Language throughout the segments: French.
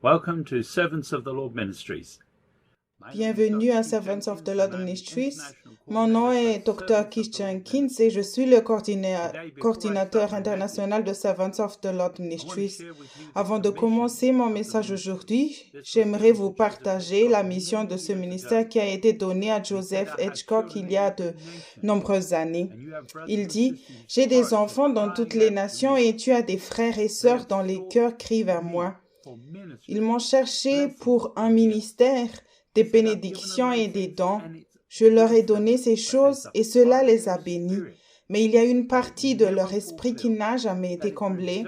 Welcome to Servants of the Lord Ministries. Bienvenue à Servants of the Lord Ministries. Mon nom est Dr. Keith Jenkins et je suis le coordinateur international de Servants of the Lord Ministries. Avant de commencer mon message aujourd'hui, j'aimerais vous partager la mission de ce ministère qui a été donnée à Joseph Hitchcock il y a de nombreuses années. Il dit « J'ai des enfants dans toutes les nations et tu as des frères et sœurs dont les cœurs crient vers moi. Ils m'ont cherché pour un ministère, des bénédictions et des dons. Je leur ai donné ces choses et cela les a bénis. Mais il y a une partie de leur esprit qui n'a jamais été comblée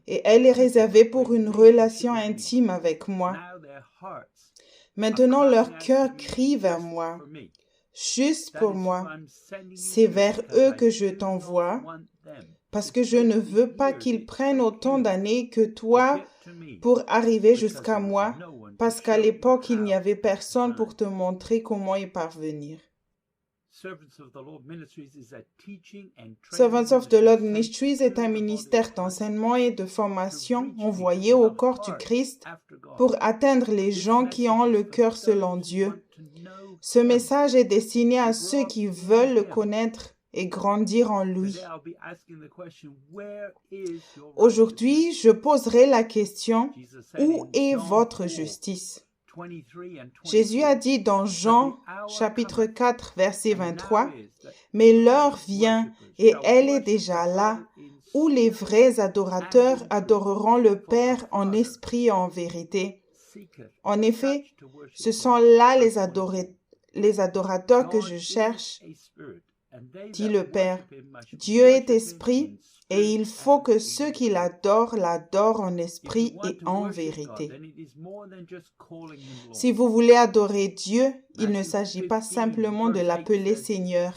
et elle est réservée pour une relation intime avec moi. Maintenant, leur cœur crie vers moi, juste pour moi. C'est vers eux que je t'envoie parce que je ne veux pas qu'ils prennent autant d'années que toi pour arriver jusqu'à moi, parce qu'à l'époque, il n'y avait personne pour te montrer comment y parvenir. Servants of the Lord Ministries est un ministère d'enseignement et de formation envoyé au corps du Christ pour atteindre les gens qui ont le cœur selon Dieu. Ce message est destiné à ceux qui veulent le connaître et grandir en lui. Aujourd'hui, je poserai la question, où est votre justice? Jésus a dit dans Jean, chapitre 4, verset 23, « Mais l'heure vient, et elle est déjà là, où les vrais adorateurs adoreront le Père en esprit et en vérité. » En effet, ce sont là les adorateurs que je cherche, dit le Père. Dieu est esprit et il faut que ceux qui l'adorent en esprit et en vérité. Si vous voulez adorer Dieu, il ne s'agit pas simplement de l'appeler Seigneur.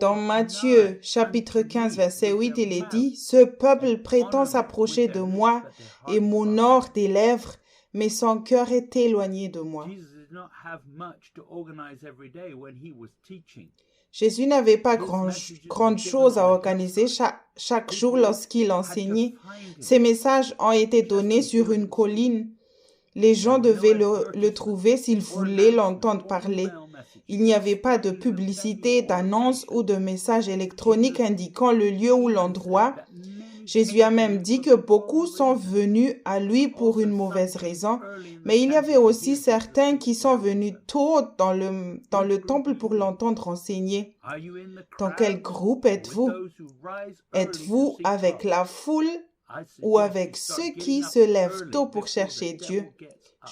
Dans Matthieu chapitre 15 verset 8, il est dit « Ce peuple prétend s'approcher de moi et m'honore des lèvres, mais son cœur est éloigné de moi. » Jésus n'avait pas grande chose à organiser chaque jour lorsqu'il enseignait. Ses messages ont été donnés sur une colline. Les gens devaient le trouver s'ils voulaient l'entendre parler. Il n'y avait pas de publicité, d'annonce ou de message électronique indiquant le lieu ou l'endroit. Jésus a même dit que beaucoup sont venus à lui pour une mauvaise raison, mais il y avait aussi certains qui sont venus tôt dans le temple pour l'entendre enseigner. Dans quel groupe êtes-vous? Êtes-vous avec la foule ou avec ceux qui se lèvent tôt pour chercher Dieu?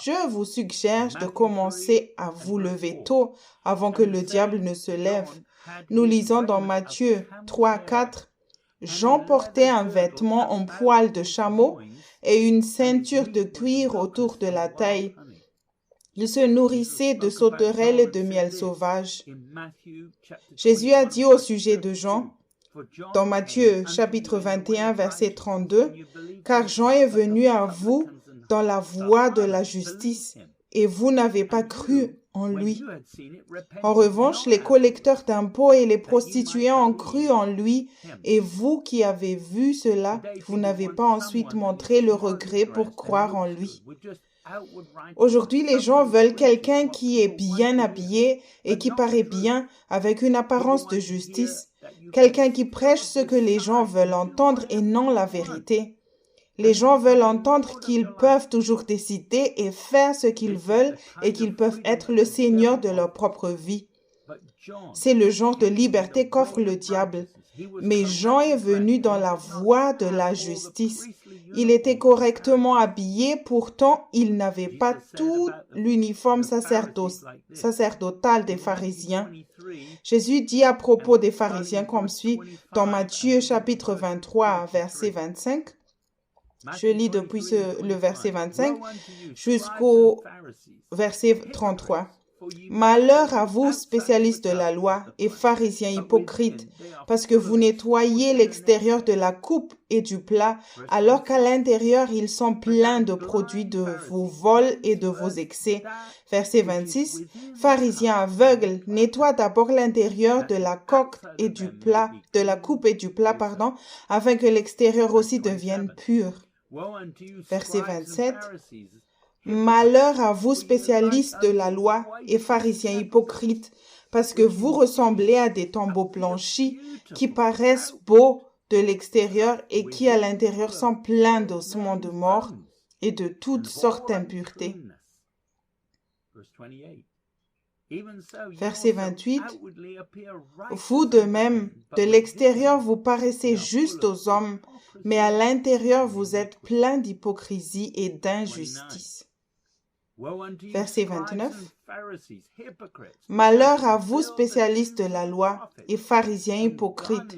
Je vous suggère de commencer à vous lever tôt avant que le diable ne se lève. Nous lisons dans Matthieu 3, 4. Jean portait un vêtement en poil de chameau et une ceinture de cuir autour de la taille. Il se nourrissait de sauterelles et de miel sauvage. Jésus a dit au sujet de Jean, dans Matthieu chapitre 21, verset 32, « Car Jean est venu à vous dans la voie de la justice, et vous n'avez pas cru en lui. En revanche, les collecteurs d'impôts et les prostituées ont cru en lui, et vous qui avez vu cela, vous n'avez pas ensuite montré le regret pour croire en lui. » Aujourd'hui, les gens veulent quelqu'un qui est bien habillé et qui paraît bien avec une apparence de justice, quelqu'un qui prêche ce que les gens veulent entendre et non la vérité. Les gens veulent entendre qu'ils peuvent toujours décider et faire ce qu'ils veulent et qu'ils peuvent être le seigneur de leur propre vie. C'est le genre de liberté qu'offre le diable. Mais Jean est venu dans la voie de la justice. Il était correctement habillé, pourtant il n'avait pas tout l'uniforme sacerdotal des pharisiens. Jésus dit à propos des pharisiens comme suit dans Matthieu chapitre 23, verset 25. Je lis depuis le verset 25 jusqu'au verset 33. « Malheur à vous, spécialistes de la loi et pharisiens hypocrites, parce que vous nettoyez l'extérieur de la coupe et du plat, alors qu'à l'intérieur, ils sont pleins de produits de vos vols et de vos excès. » Verset 26. « Pharisiens aveugles, nettoie d'abord l'intérieur de la coupe et du plat, afin que l'extérieur aussi devienne pur. » Verset 27. Malheur à vous, spécialistes de la loi et pharisiens hypocrites, parce que vous ressemblez à des tombeaux blanchis qui paraissent beaux de l'extérieur et qui à l'intérieur sont pleins d'ossements de mort et de toutes sortes d'impuretés. Verset 28. Vous de même, de l'extérieur vous paraissez juste aux hommes, mais à l'intérieur vous êtes pleins d'hypocrisie et d'injustice. Verset 29. Malheur à vous, spécialistes de la loi et pharisiens hypocrites,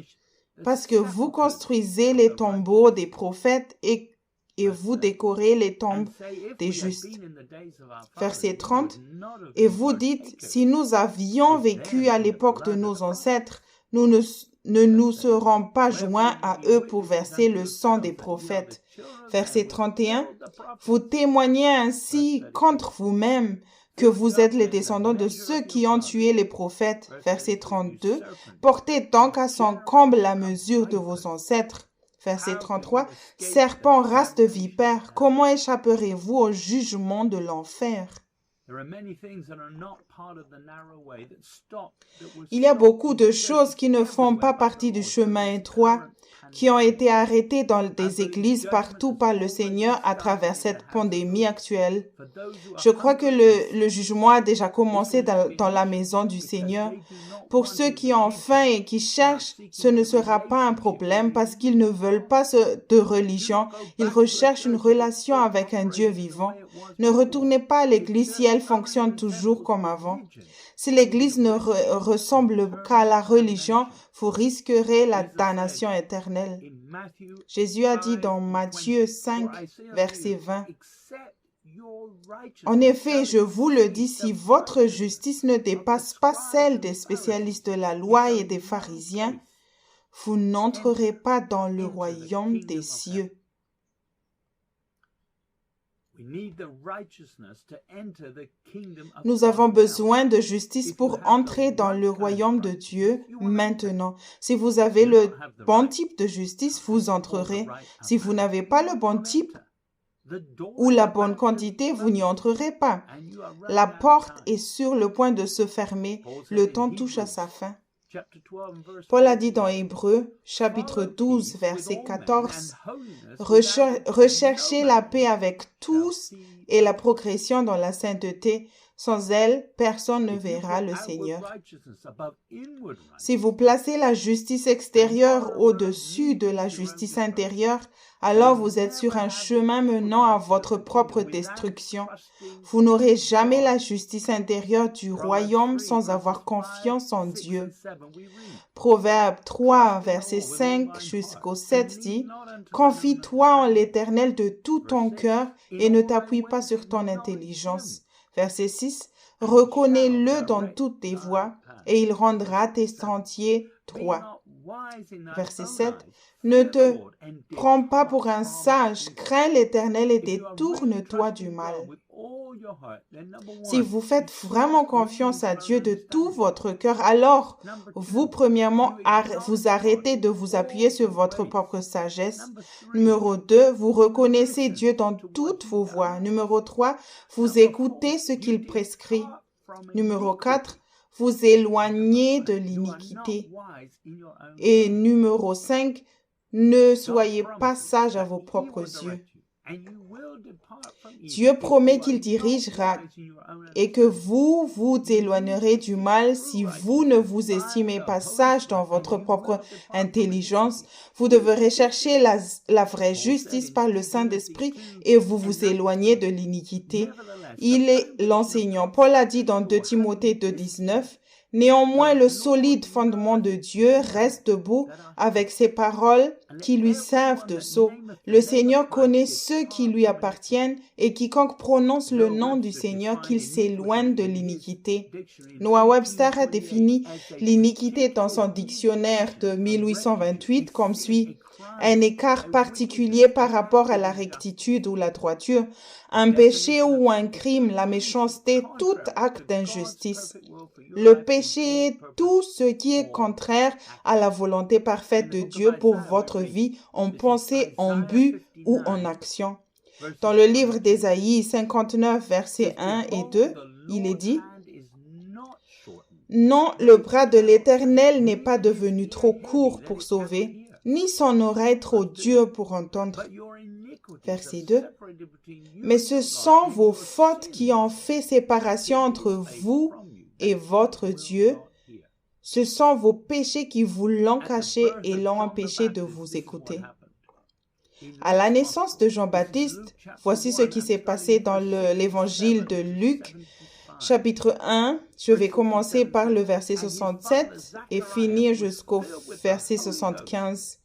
parce que vous construisez les tombeaux des prophètes et vous décorez les tombes des justes. Verset 30. Et vous dites, si nous avions vécu à l'époque de nos ancêtres, nous ne nous serons pas joints à eux pour verser le sang des prophètes. Verset 31. Vous témoignez ainsi contre vous-même que vous êtes les descendants de ceux qui ont tué les prophètes. Verset 32. Portez donc à son comble la mesure de vos ancêtres. Verset 33. Serpent, race de vipères, comment échapperez-vous au jugement de l'enfer? Il y a beaucoup de choses qui ne font pas partie du chemin étroit, qui ont été arrêtées dans des églises partout par le Seigneur à travers cette pandémie actuelle. Je crois que le jugement a déjà commencé dans la maison du Seigneur. Pour ceux qui ont faim et qui cherchent, ce ne sera pas un problème parce qu'ils ne veulent pas de religion. Ils recherchent une relation avec un Dieu vivant. Ne retournez pas à l'église si elle fonctionne toujours comme avant. Si l'église ne ressemble qu'à la religion, vous risquerez la damnation éternelle. Jésus a dit dans Matthieu 5, verset 20, « En effet, je vous le dis, si votre justice ne dépasse pas celle des spécialistes de la loi et des pharisiens, vous n'entrerez pas dans le royaume des cieux. » Nous avons besoin de justice pour entrer dans le royaume de Dieu maintenant. Si vous avez le bon type de justice, vous entrerez. Si vous n'avez pas le bon type ou la bonne quantité, vous n'y entrerez pas. La porte est sur le point de se fermer. Le temps touche à sa fin. Paul a dit dans Hébreux, chapitre 12, verset 14, « Recherchez la paix avec tous et la progression dans la sainteté. Sans elle, personne ne verra le Seigneur. » Si vous placez la justice extérieure au-dessus de la justice intérieure, alors vous êtes sur un chemin menant à votre propre destruction. Vous n'aurez jamais la justice intérieure du royaume sans avoir confiance en Dieu. Proverbe 3, verset 5 jusqu'au 7 dit, « Confie-toi en l'Éternel de tout ton cœur et ne t'appuie pas sur ton intelligence. » Verset 6, « Reconnais-le dans toutes tes voies et il rendra tes sentiers droits. » Verset 7, « Ne te prends pas pour un sage, crains l'Éternel et détourne-toi du mal. » Si vous faites vraiment confiance à Dieu de tout votre cœur, alors vous, premièrement, vous arrêtez de vous appuyer sur votre propre sagesse. Numéro 2, vous reconnaissez Dieu dans toutes vos voies. Numéro 3, vous écoutez ce qu'il prescrit. Numéro 4, vous éloignez de l'iniquité. Et numéro 5, ne soyez pas sages à vos propres yeux. Dieu promet qu'il dirigera et que vous vous éloignerez du mal si vous ne vous estimez pas sage dans votre propre intelligence. Vous devrez chercher la vraie justice par le Saint-Esprit et vous vous éloignez de l'iniquité. Il est l'enseignant. Paul a dit dans 2 Timothée 2,19, « Néanmoins, le solide fondement de Dieu reste debout avec ses paroles qui lui servent de sceau. Le Seigneur connaît ceux qui lui appartiennent et quiconque prononce le nom du Seigneur qu'il s'éloigne de l'iniquité. » Noah Webster a défini l'iniquité dans son dictionnaire de 1828 comme suit. Un écart particulier par rapport à la rectitude ou la droiture, un péché ou un crime, la méchanceté, tout acte d'injustice. Le péché est tout ce qui est contraire à la volonté parfaite de Dieu pour votre vie, en pensée, en but ou en action. Dans le livre d'Ésaïe 59, versets 1 et 2, il est dit « Non, le bras de l'Éternel n'est pas devenu trop court pour sauver, ni son oreille trop dure pour entendre. » Verset 2. « Mais ce sont vos fautes qui ont fait séparation entre vous et votre Dieu. Ce sont vos péchés qui vous l'ont caché et l'ont empêché de vous écouter. » À la naissance de Jean-Baptiste, voici ce qui s'est passé dans l'évangile de Luc, chapitre 1. Je vais commencer par le verset 67 et finir jusqu'au verset 75.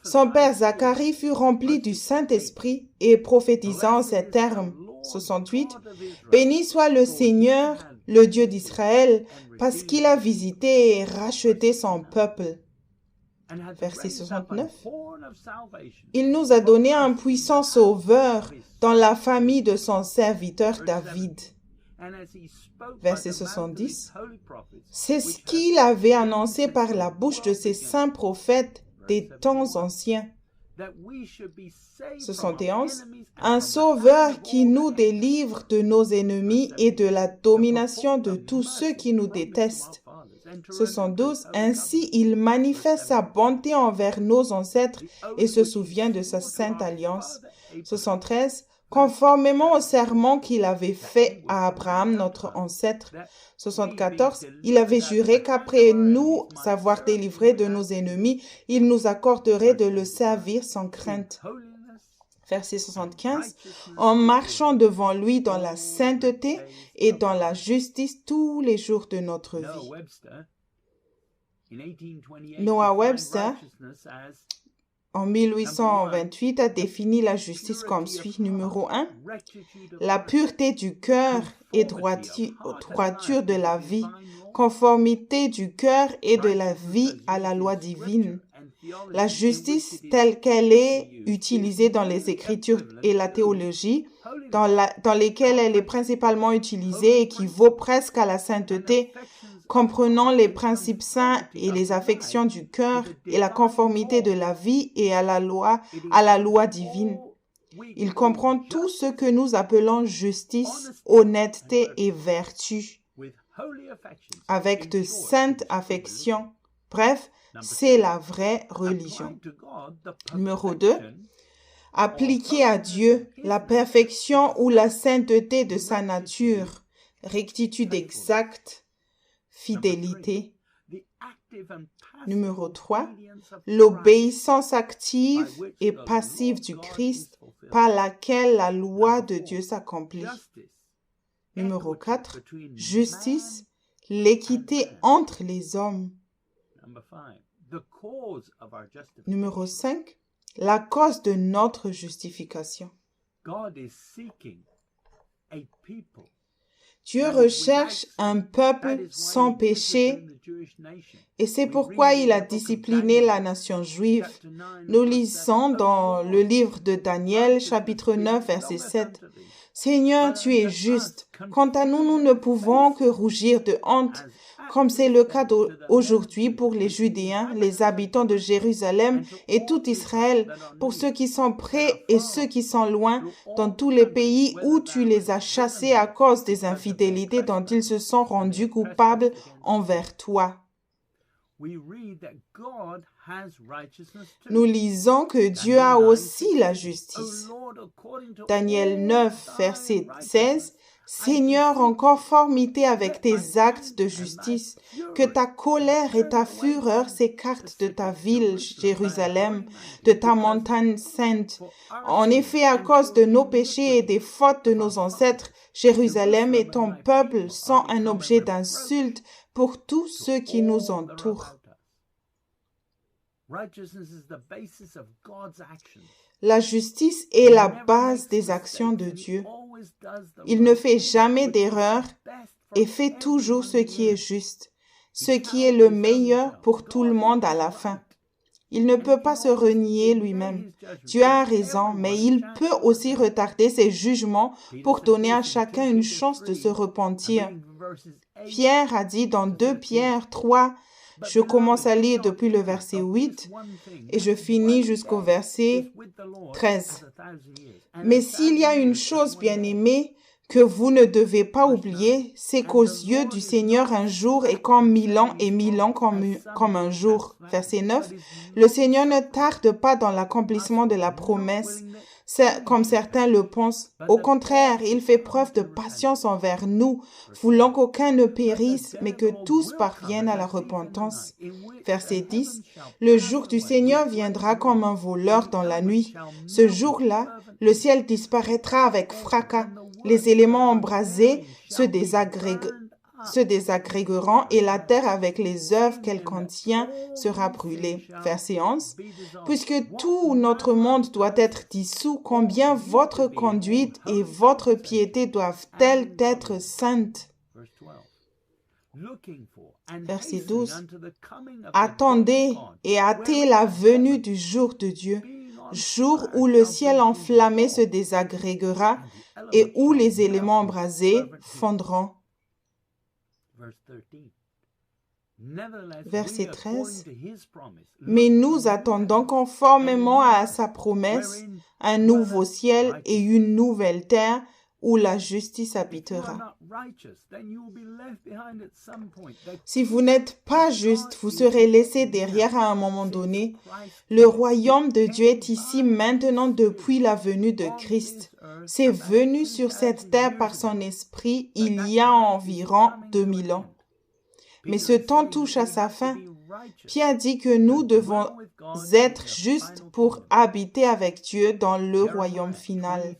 Son père Zacharie fut rempli du Saint-Esprit et prophétisant en ces termes. 68. Béni soit le Seigneur, le Dieu d'Israël, parce qu'il a visité et racheté son peuple. Verset 69. Il nous a donné un puissant sauveur dans la famille de son serviteur David. Verset 70. C'est ce qu'il avait annoncé par la bouche de ses saints prophètes des temps anciens. 71. Un sauveur qui nous délivre de nos ennemis et de la domination de tous ceux qui nous détestent. 72. Ainsi, il manifeste sa bonté envers nos ancêtres et se souvient de sa sainte alliance. 73. Conformément au serment qu'il avait fait à Abraham, notre ancêtre. 74. Il avait juré qu'après nous avoir délivrés de nos ennemis, il nous accorderait de le servir sans crainte. Verset 75. En marchant devant lui dans la sainteté et dans la justice tous les jours de notre vie. Noah Webster, en 1828, a défini la justice comme suit. Numéro 1. La pureté du cœur et droiture de la vie, conformité du cœur et de la vie à la loi divine. La justice telle qu'elle est utilisée dans les Écritures et la théologie, dans lesquelles elle est principalement utilisée, équivaut presque à la sainteté, comprenant les principes saints et les affections du cœur et la conformité de la vie et à la loi divine. Il comprend tout ce que nous appelons justice, honnêteté et vertu, avec de saintes affections. Bref, c'est la vraie religion. Numéro 2. Appliquer à Dieu la perfection ou la sainteté de sa nature, rectitude exacte, fidélité. Numéro 3. L'obéissance active et passive du Christ par laquelle la loi de Dieu s'accomplit. Numéro 4. Justice, l'équité entre les hommes. Numéro 5. La cause de notre justification. Dieu recherche un peuple sans péché et c'est pourquoi il a discipliné la nation juive. Nous lisons dans le livre de Daniel, chapitre 9, verset 7. « Seigneur, tu es juste. Quant à nous, nous ne pouvons que rougir de honte, comme c'est le cas aujourd'hui pour les Judéens, les habitants de Jérusalem et tout Israël, pour ceux qui sont près et ceux qui sont loin, dans tous les pays où tu les as chassés à cause des infidélités dont ils se sont rendus coupables envers toi. » Nous lisons que Dieu a aussi la justice. Daniel 9, verset 16. Seigneur, en conformité avec tes actes de justice, que ta colère et ta fureur s'écartent de ta ville, Jérusalem, de ta montagne sainte. En effet, à cause de nos péchés et des fautes de nos ancêtres, Jérusalem et ton peuple sont un objet d'insulte pour tous ceux qui nous entourent. La justice est la base des actions de Dieu. Il ne fait jamais d'erreur et fait toujours ce qui est juste, ce qui est le meilleur pour tout le monde à la fin. Il ne peut pas se renier lui-même. Dieu a raison, mais il peut aussi retarder ses jugements pour donner à chacun une chance de se repentir. Pierre a dit dans 2 Pierre 3, Je commence à lire depuis le verset 8 et je finis jusqu'au verset 13. Mais s'il y a une chose, bien-aimée, que vous ne devez pas oublier, c'est qu'aux yeux du Seigneur, un jour est comme 1000 ans et 1000 ans comme un jour. Verset 9. Le Seigneur ne tarde pas dans l'accomplissement de la promesse, comme certains le pensent. Au contraire, il fait preuve de patience envers nous, voulant qu'aucun ne périsse, mais que tous parviennent à la repentance. Verset 10. Le jour du Seigneur viendra comme un voleur dans la nuit. Ce jour-là, le ciel disparaîtra avec fracas. Les éléments embrasés se désagrégeront et la terre avec les œuvres qu'elle contient sera brûlée. Verset 11. Puisque tout notre monde doit être dissous, combien votre conduite et votre piété doivent-elles être saintes? Verset 12. Attendez et hâtez la venue du jour de Dieu, jour où le ciel enflammé se désagrégera et où les éléments embrasés fondront. Verset 13. Mais nous attendons conformément à sa promesse un nouveau ciel et une nouvelle terre où la justice habitera. Si vous n'êtes pas juste, vous serez laissé derrière à un moment donné. Le royaume de Dieu est ici maintenant depuis la venue de Christ. C'est venu sur cette terre par son esprit il y a environ 2000 ans. Mais ce temps touche à sa fin. Pierre dit que nous devons être justes pour habiter avec Dieu dans le royaume final.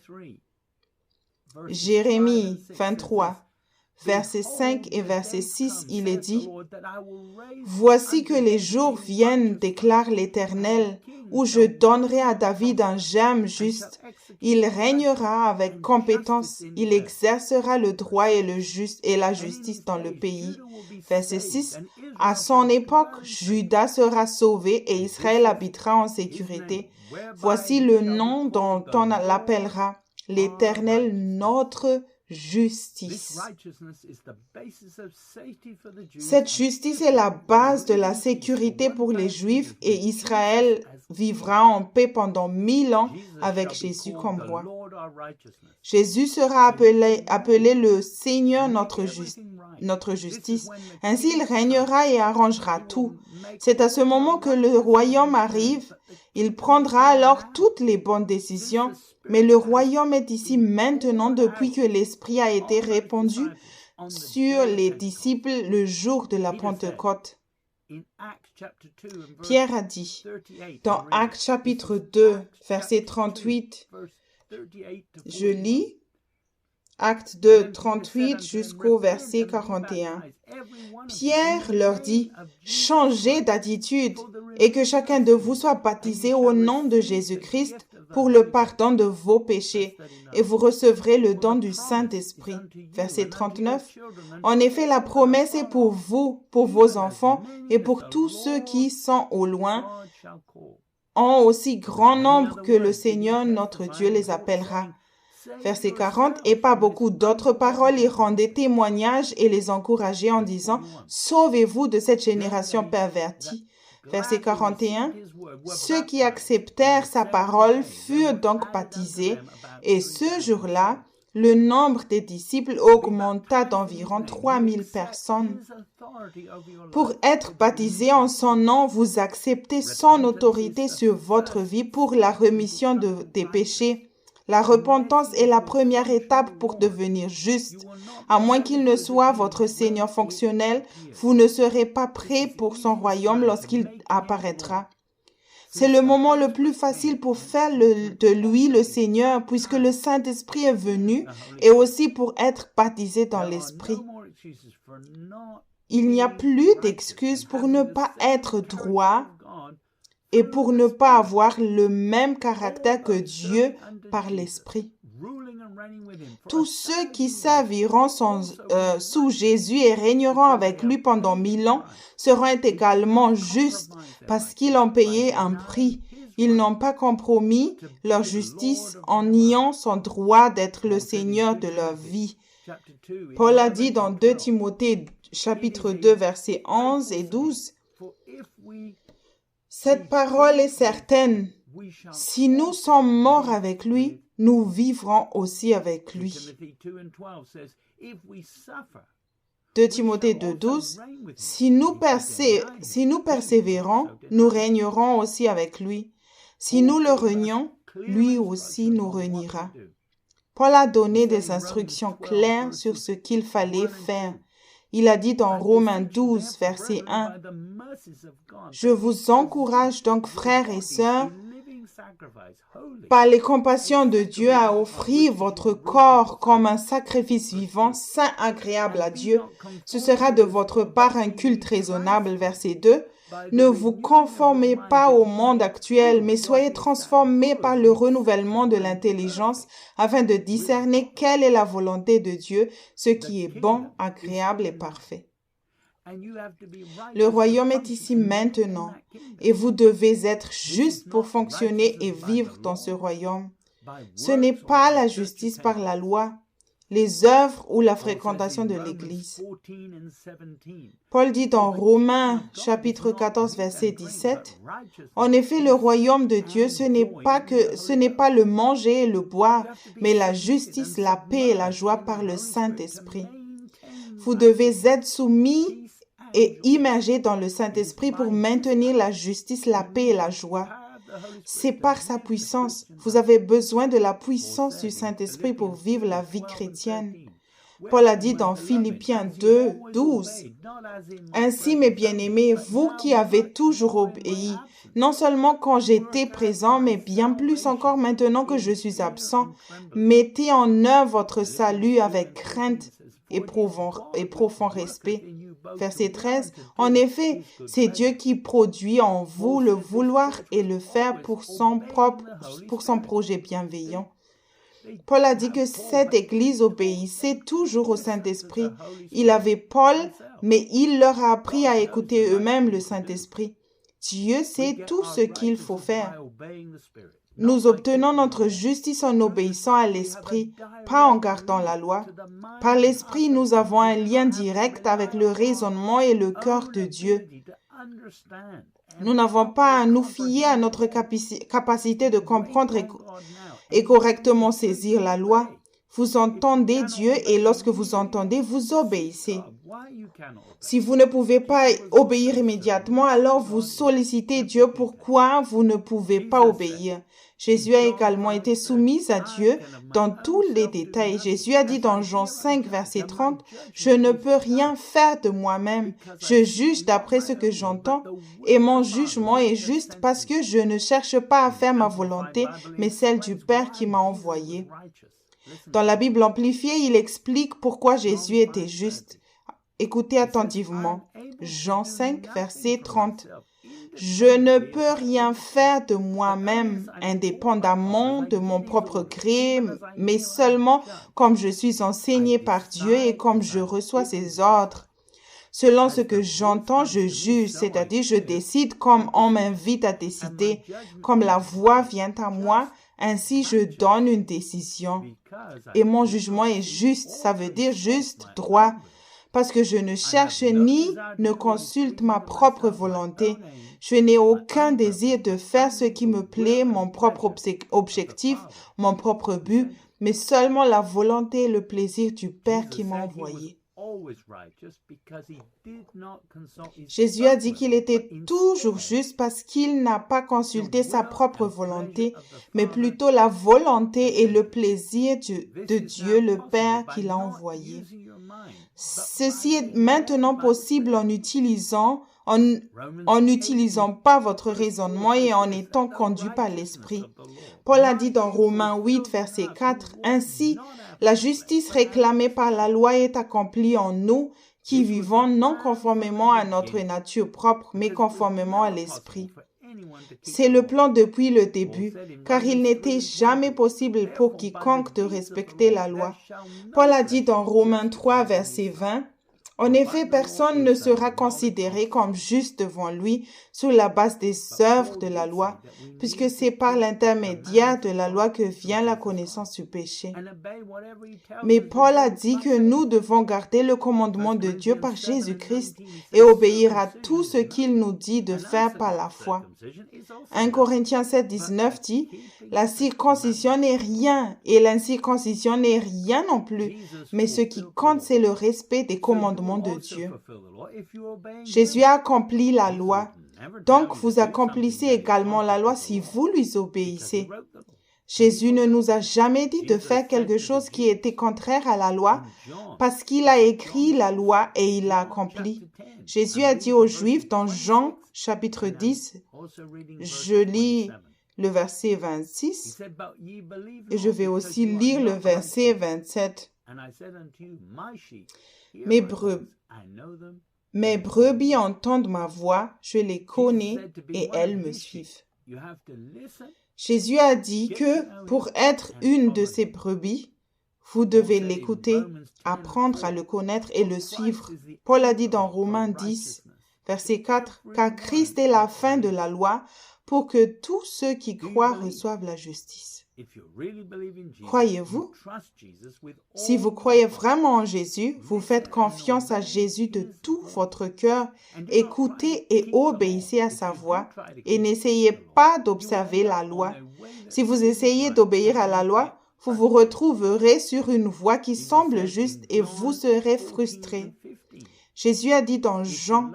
Jérémie 23, verset 5 et verset 6, il est dit « Voici que les jours viennent, déclare l'Éternel, où je donnerai à David un germe juste. Il régnera avec compétence, il exercera le droit et la justice dans le pays. » Verset 6, « À son époque, Juda sera sauvé et Israël habitera en sécurité. Voici le nom dont on l'appellera. L'Éternel, notre justice. » Cette justice est la base de la sécurité pour les Juifs et Israël vivra en paix pendant 1000 ans avec Jésus comme roi. Jésus sera appelé le Seigneur notre justice. Ainsi, il régnera et arrangera tout. C'est à ce moment que le royaume arrive. Il prendra alors toutes les bonnes décisions. Mais le royaume est ici maintenant depuis que l'Esprit a été répandu sur les disciples le jour de la Pentecôte. Pierre a dit, dans Actes chapitre 2, verset 38, je lis, Actes 2, 38 jusqu'au verset 41. Pierre leur dit, « Changez d'attitude et que chacun de vous soit baptisé au nom de Jésus-Christ pour le pardon de vos péchés, et vous recevrez le don du Saint-Esprit. » Verset 39. En effet, la promesse est pour vous, pour vos enfants, et pour tous ceux qui sont au loin, en aussi grand nombre que le Seigneur notre Dieu les appellera. Verset 40. Et par beaucoup d'autres paroles, il rendait témoignage et les encourageait en disant, « Sauvez-vous de cette génération pervertie. » Verset 41. Ceux qui acceptèrent sa parole furent donc baptisés, et ce jour-là, le nombre des disciples augmenta d'environ 3000 personnes. Pour être baptisé en son nom, vous acceptez son autorité sur votre vie pour la rémission des péchés. La repentance est la première étape pour devenir juste. À moins qu'il ne soit votre Seigneur fonctionnel, vous ne serez pas prêt pour son royaume lorsqu'il apparaîtra. C'est le moment le plus facile pour faire de lui le Seigneur, puisque le Saint-Esprit est venu, et aussi pour être baptisé dans l'Esprit. Il n'y a plus d'excuses pour ne pas être droit et pour ne pas avoir le même caractère que Dieu par l'Esprit. Tous ceux qui serviront sous Jésus et régneront avec lui pendant 1000 ans seront également justes parce qu'ils ont payé un prix. Ils n'ont pas compromis leur justice en niant son droit d'être le Seigneur de leur vie. Paul a dit dans 2 Timothée chapitre 2 versets 11 et 12, Cette parole est certaine. Si nous sommes morts avec lui, nous vivrons aussi avec lui. 2 Timothée 2,12 si nous persévérons, nous régnerons aussi avec lui. Si nous le renions, lui aussi nous reniera. Paul a donné des instructions claires sur ce qu'il fallait faire. Il a dit dans Romains 12, verset 1, « Je vous encourage donc, frères et sœurs, par les compassions de Dieu, à offrir votre corps comme un sacrifice vivant, saint, agréable à Dieu. Ce sera de votre part un culte raisonnable. » Verset 2. Ne vous conformez pas au monde actuel, mais soyez transformés par le renouvellement de l'intelligence afin de discerner quelle est la volonté de Dieu, ce qui est bon, agréable et parfait. Le royaume est ici maintenant et vous devez être juste pour fonctionner et vivre dans ce royaume. Ce n'est pas la justice par la loi, les œuvres ou la fréquentation de l'Église. Paul dit dans Romains chapitre 14 verset 17, « En effet, le royaume de Dieu, ce n'est pas le manger et le boire, mais la justice, la paix et la joie par le Saint-Esprit. » Vous devez être soumis et immergé dans le Saint-Esprit pour maintenir la justice, la paix et la joie. C'est par sa puissance. Vous avez besoin de la puissance du Saint-Esprit pour vivre la vie chrétienne. Paul a dit dans Philippiens 2, 12, « Ainsi, mes bien-aimés, vous qui avez toujours obéi, non seulement quand j'étais présent, mais bien plus encore maintenant que je suis absent, mettez en œuvre votre salut avec crainte et profond respect. » Verset 13, « En effet, c'est Dieu qui produit en vous le vouloir et le faire pour son projet bienveillant. » Paul a dit que cette Église obéissait toujours au Saint-Esprit. Il avait Paul, mais il leur a appris à écouter eux-mêmes le Saint-Esprit. Dieu sait tout ce qu'il faut faire. Nous obtenons notre justice en obéissant à l'Esprit, pas en gardant la loi. Par l'Esprit, nous avons un lien direct avec le raisonnement et le cœur de Dieu. Nous n'avons pas à nous fier à notre capacité de comprendre et correctement saisir la loi. Vous entendez Dieu et lorsque vous entendez, vous obéissez. Si vous ne pouvez pas obéir immédiatement, alors vous sollicitez Dieu. Pourquoi vous ne pouvez pas obéir? Jésus a également été soumis à Dieu dans tous les détails. Jésus a dit dans Jean 5, verset 30, « Je ne peux rien faire de moi-même. Je juge d'après ce que j'entends et mon jugement est juste parce que je ne cherche pas à faire ma volonté, mais celle du Père qui m'a envoyé. » Dans la Bible amplifiée, il explique pourquoi Jésus était juste. Écoutez attentivement. Jean 5, verset 30. « Je ne peux rien faire de moi-même, indépendamment de mon propre gré, mais seulement comme je suis enseigné par Dieu et comme je reçois ses ordres. Selon ce que j'entends, je juge, c'est-à-dire je décide comme on m'invite à décider, comme la voix vient à moi, ainsi je donne une décision. Et mon jugement est juste, ça veut dire juste, droit, parce que je ne cherche ni ne consulte ma propre volonté. Je n'ai aucun désir de faire ce qui me plaît, mon propre objectif, mon propre but, mais seulement la volonté et le plaisir du Père qui m'a envoyé. » Jésus a dit qu'il était toujours juste parce qu'il n'a pas consulté sa propre volonté, mais plutôt la volonté et le plaisir de Dieu, le Père, qui l'a envoyé. Ceci est maintenant possible en n'utilisant pas votre raisonnement et en étant conduit par l'Esprit. Paul a dit dans Romains 8, verset 4, « Ainsi, la justice réclamée par la loi est accomplie en nous qui vivons non conformément à notre nature propre, mais conformément à l'Esprit. » C'est le plan depuis le début, car il n'était jamais possible pour quiconque de respecter la loi. Paul a dit dans Romains 3, verset 20, « En effet, personne ne sera considéré comme juste devant lui sur la base des œuvres de la loi, puisque c'est par l'intermédiaire de la loi que vient la connaissance du péché. Mais Paul a dit que nous devons garder le commandement de Dieu par Jésus-Christ et obéir à tout ce qu'il nous dit de faire par la foi. 1 Corinthiens 7, 19 dit « La circoncision n'est rien et l'incirconcision n'est rien non plus, mais ce qui compte, c'est le respect des commandements de Dieu. » Jésus a accompli la loi, donc vous accomplissez également la loi si vous lui obéissez. Jésus ne nous a jamais dit de faire quelque chose qui était contraire à la loi parce qu'il a écrit la loi et il l'a accompli. Jésus a dit aux Juifs dans Jean chapitre 10, je lis le verset 26 et je vais aussi lire le verset 27. Mes brebis entendent ma voix, je les connais et elles me suivent. Jésus a dit que pour être une de ses brebis, vous devez l'écouter, apprendre à le connaître et le suivre. Paul a dit dans Romains 10, verset 4, « Car Christ est la fin de la loi pour que tous ceux qui croient reçoivent la justice. » Croyez-vous? Si vous croyez vraiment en Jésus, vous faites confiance à Jésus de tout votre cœur, écoutez et obéissez à sa voix et n'essayez pas d'observer la loi. Si vous essayez d'obéir à la loi, vous vous retrouverez sur une voie qui semble juste et vous serez frustré. Jésus a dit dans Jean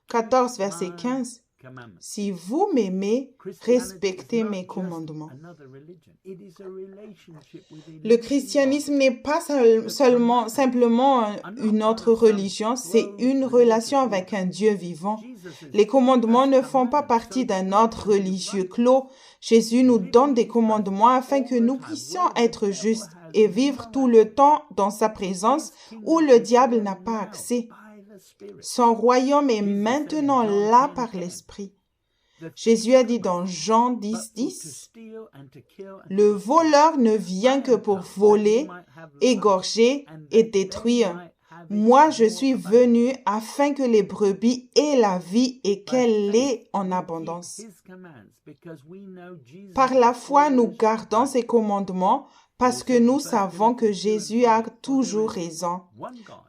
14, verset 15, « Si vous m'aimez, respectez mes commandements. » Le christianisme n'est pas simplement une autre religion, c'est une relation avec un Dieu vivant. Les commandements ne font pas partie d'un ordre religieux clos. Jésus nous donne des commandements afin que nous puissions être justes et vivre tout le temps dans sa présence où le diable n'a pas accès. Son royaume est maintenant là par l'Esprit. Jésus a dit dans Jean 10, 10, « Le voleur ne vient que pour voler, égorger et détruire. Moi, je suis venu afin que les brebis aient la vie et qu'elle l'ait en abondance. » Par la foi, nous gardons ses commandements parce que nous savons que Jésus a toujours raison.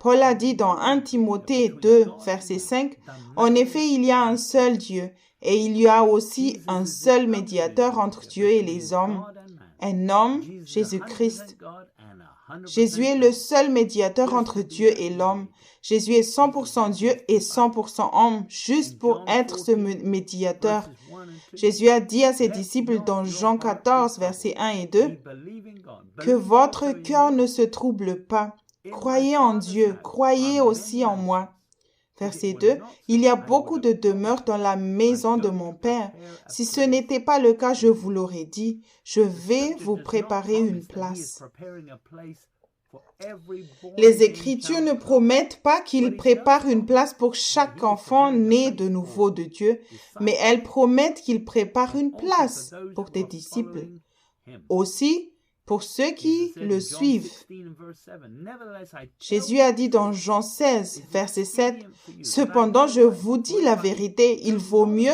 Paul a dit dans 1 Timothée 2, verset 5, « En effet, il y a un seul Dieu, et il y a aussi un seul médiateur entre Dieu et les hommes, un homme, Jésus-Christ. » Jésus est le seul médiateur entre Dieu et l'homme. Jésus est 100% Dieu et 100% homme, juste pour être ce médiateur. Jésus a dit à ses disciples dans Jean 14, versets 1 et 2, « Que votre cœur ne se trouble pas. Croyez en Dieu, croyez aussi en moi. » Verset 2, « Il y a beaucoup de demeures dans la maison de mon Père. Si ce n'était pas le cas, je vous l'aurais dit. Je vais vous préparer une place. » Les Écritures ne promettent pas qu'il prépare une place pour chaque enfant né de nouveau de Dieu, mais elles promettent qu'il prépare une place pour des disciples. Aussi, pour ceux qui le suivent. Jésus a dit dans Jean 16, verset 7, « Cependant, je vous dis la vérité, il vaut mieux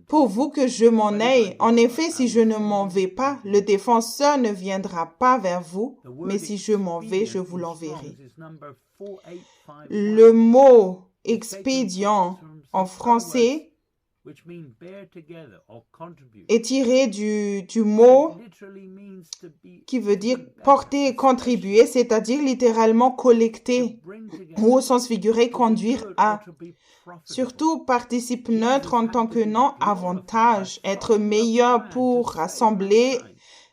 pour vous que je m'en aille. En effet, si je ne m'en vais pas, le défenseur ne viendra pas vers vous, mais si je m'en vais, je vous l'enverrai. » Le mot « expédient » en français est tiré du mot qui veut dire porter et contribuer, c'est-à-dire littéralement collecter, ou au sens figuré conduire à. Surtout participe neutre en tant que nom, avantage, être meilleur pour rassembler,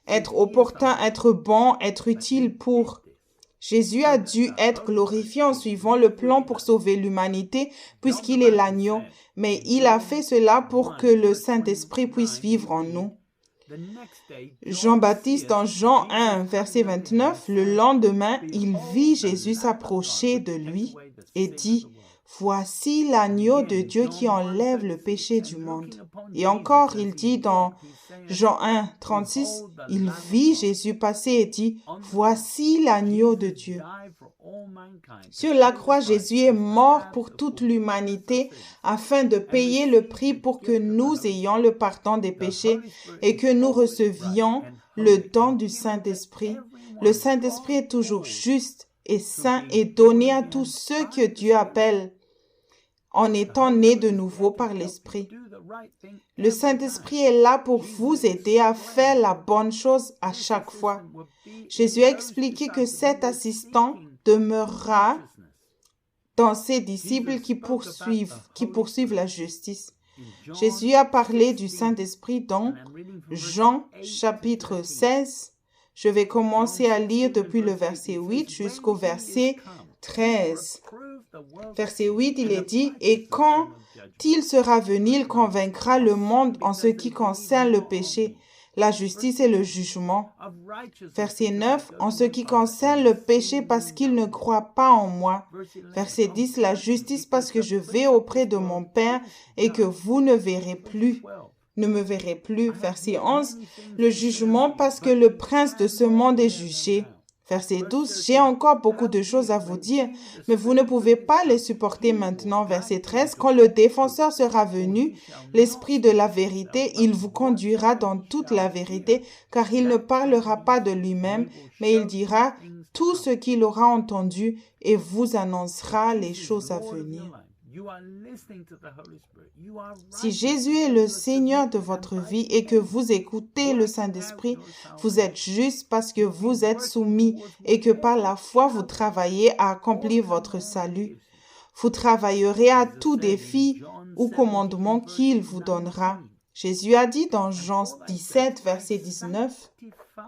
être opportun, être bon, être utile pour. Jésus a dû être glorifié en suivant le plan pour sauver l'humanité puisqu'il est l'agneau, mais il a fait cela pour que le Saint-Esprit puisse vivre en nous. Jean-Baptiste dans Jean 1, verset 29, le lendemain, il vit Jésus s'approcher de lui et dit, « Voici l'agneau de Dieu qui enlève le péché du monde. » Et encore, il dit dans Jean 1, 36, il vit Jésus passer et dit, « Voici l'agneau de Dieu. » Sur la croix, Jésus est mort pour toute l'humanité afin de payer le prix pour que nous ayons le pardon des péchés et que nous recevions le don du Saint-Esprit. Le Saint-Esprit est toujours juste et saint et donné à tous ceux que Dieu appelle en étant nés de nouveau par l'Esprit. Le Saint-Esprit est là pour vous aider à faire la bonne chose à chaque fois. Jésus a expliqué que cet assistant demeurera dans ses disciples qui poursuivent la justice. Jésus a parlé du Saint-Esprit dans Jean chapitre 16. Je vais commencer à lire depuis le verset 8 jusqu'au verset 13. Verset 8, il est dit, « Et quand il sera venu, il convaincra le monde en ce qui concerne le péché, la justice et le jugement. » Verset 9, « En ce qui concerne le péché parce qu'il ne croit pas en moi. » Verset 10, « La justice parce que je vais auprès de mon Père et que vous ne me verrez plus. » Verset 11, « Le jugement parce que le prince de ce monde est jugé. » Verset 12, « J'ai encore beaucoup de choses à vous dire, mais vous ne pouvez pas les supporter maintenant. » Verset 13, « Quand le défenseur sera venu, l'Esprit de la vérité, il vous conduira dans toute la vérité, car il ne parlera pas de lui-même, mais il dira tout ce qu'il aura entendu et vous annoncera les choses à venir. » Si Jésus est le Seigneur de votre vie et que vous écoutez le Saint-Esprit, vous êtes juste parce que vous êtes soumis et que par la foi vous travaillez à accomplir votre salut. Vous travaillerez à tout défi ou commandement qu'il vous donnera. Jésus a dit dans Jean 17, verset 19,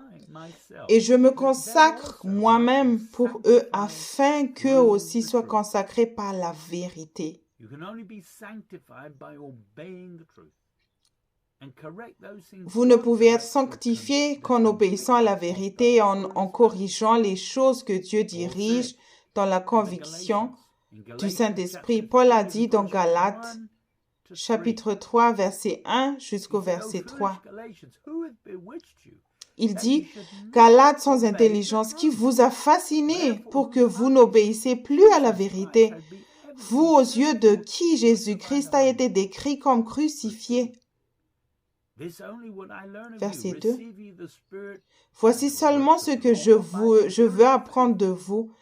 « Et je me consacre moi-même pour eux afin qu'eux aussi soient consacrés par la vérité. » Vous ne pouvez être sanctifié qu'en obéissant à la vérité et en corrigeant les choses que Dieu dirige dans la conviction du Saint-Esprit. Paul a dit dans Galates, chapitre 3, verset 1 jusqu'au verset 3. Il dit, « Galates sans intelligence, qui vous a fasciné pour que vous n'obéissez plus à la vérité, vous aux yeux de qui Jésus-Christ a été décrit comme crucifié. » Verset 2. « Voici seulement ce que je veux apprendre de vous.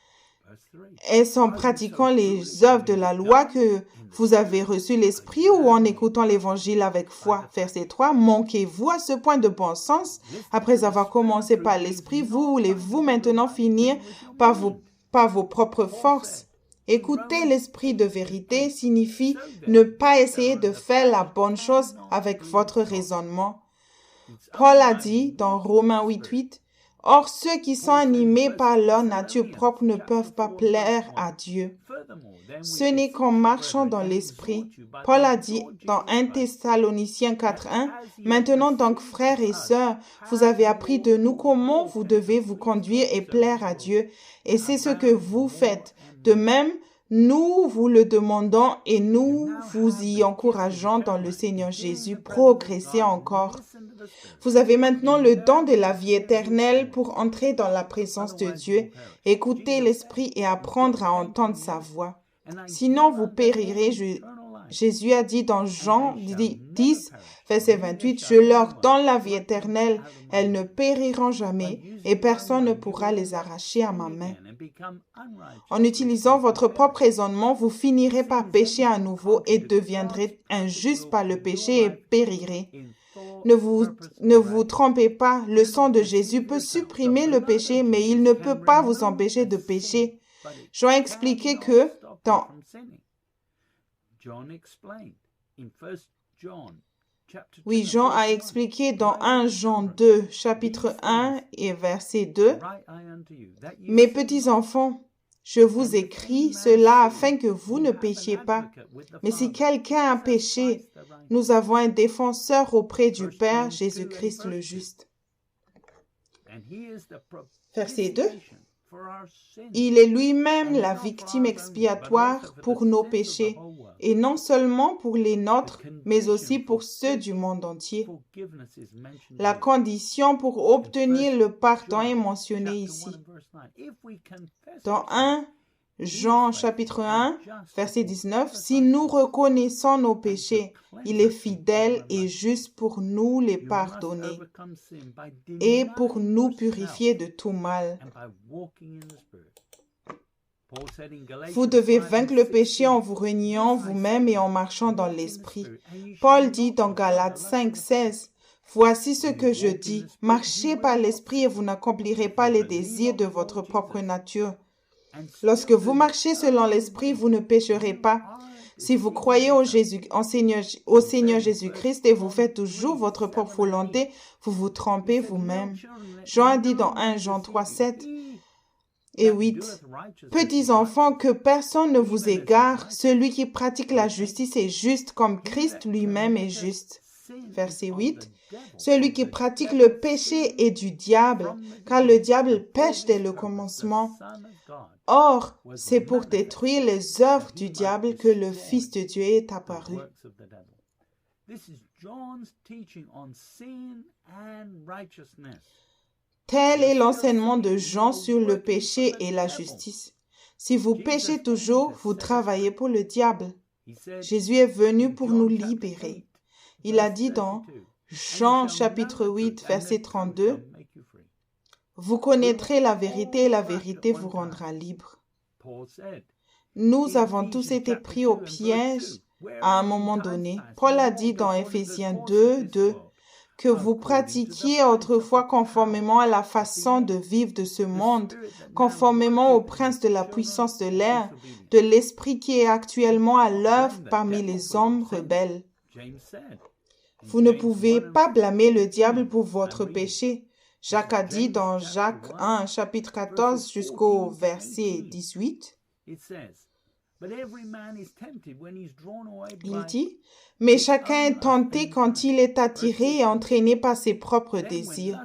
Est-ce en pratiquant les œuvres de la loi que vous avez reçu l'Esprit ou en écoutant l'Évangile avec foi? » Verset 3. « Manquez-vous à ce point de bon sens? Après avoir commencé par l'Esprit, vous voulez-vous maintenant finir par vos propres forces? » Écouter l'Esprit de vérité signifie ne pas essayer de faire la bonne chose avec votre raisonnement. Paul a dit dans Romains 8:8, « Or, ceux qui sont animés par leur nature propre ne peuvent pas plaire à Dieu. Ce n'est qu'en marchant dans l'Esprit. » Paul a dit dans 1 Thessaloniciens 4:1, « Maintenant donc, frères et sœurs, vous avez appris de nous comment vous devez vous conduire et plaire à Dieu, et c'est ce que vous faites. De même, nous vous le demandons et nous vous y encourageons dans le Seigneur Jésus. Progressez encore. Vous avez maintenant le don de la vie éternelle pour entrer dans la présence de Dieu, écouter l'Esprit et apprendre à entendre sa voix. Sinon, vous périrez. Jésus a dit dans Jean 10, verset 28, « Je leur donne la vie éternelle, elles ne périront jamais et personne ne pourra les arracher à ma main. » En utilisant votre propre raisonnement, vous finirez par pécher à nouveau et deviendrez injuste par le péché et périrez. Ne vous trompez pas, le sang de Jésus peut supprimer le péché, mais il ne peut pas vous empêcher de pécher. Jean a expliqué que dans Jean a expliqué dans 1 Jean 2, chapitre 1 et verset 2, « Mes petits enfants, je vous écris cela afin que vous ne péchiez pas. Mais si quelqu'un a péché, nous avons un défenseur auprès du Père, Jésus-Christ le juste. » Verset 2. Il est lui-même la victime expiatoire pour nos péchés, et non seulement pour les nôtres, mais aussi pour ceux du monde entier. La condition pour obtenir le pardon est mentionnée ici. Dans 1 Jean chapitre 1, verset 19, « Si nous reconnaissons nos péchés, il est fidèle et juste pour nous les pardonner et pour nous purifier de tout mal. » Vous devez vaincre le péché en vous reniant vous-même et en marchant dans l'esprit. Paul dit dans Galates 5, 16, « Voici ce que je dis, marchez par l'esprit et vous n'accomplirez pas les désirs de votre propre nature. » Lorsque vous marchez selon l'esprit, vous ne pécherez pas. Si vous croyez au Seigneur Jésus-Christ et vous faites toujours votre propre volonté, vous vous trompez vous-même. Jean a dit dans 1 Jean 3, 7 et 8, « Petits enfants, que personne ne vous égare, celui qui pratique la justice est juste comme Christ lui-même est juste. » Verset 8, « Celui qui pratique le péché est du diable, car le diable pêche dès le commencement. Or, c'est pour détruire les œuvres du diable que le Fils de Dieu est apparu. » Tel est l'enseignement de Jean sur le péché et la justice. Si vous péchez toujours, vous travaillez pour le diable. Jésus est venu pour nous libérer. Il a dit dans Jean chapitre 8, verset 32, « Vous connaîtrez la vérité et la vérité vous rendra libre. » Nous avons tous été pris au piège à un moment donné. Paul a dit dans Éphésiens 2, 2, que vous pratiquiez autrefois conformément à la façon de vivre de ce monde, conformément au prince de la puissance de l'air, de l'esprit qui est actuellement à l'œuvre parmi les hommes rebelles. Vous ne pouvez pas blâmer le diable pour votre péché. Jacques a dit dans Jacques 1, chapitre 14 jusqu'au verset 18, il dit, « Mais chacun est tenté quand il est attiré et entraîné par ses propres désirs. »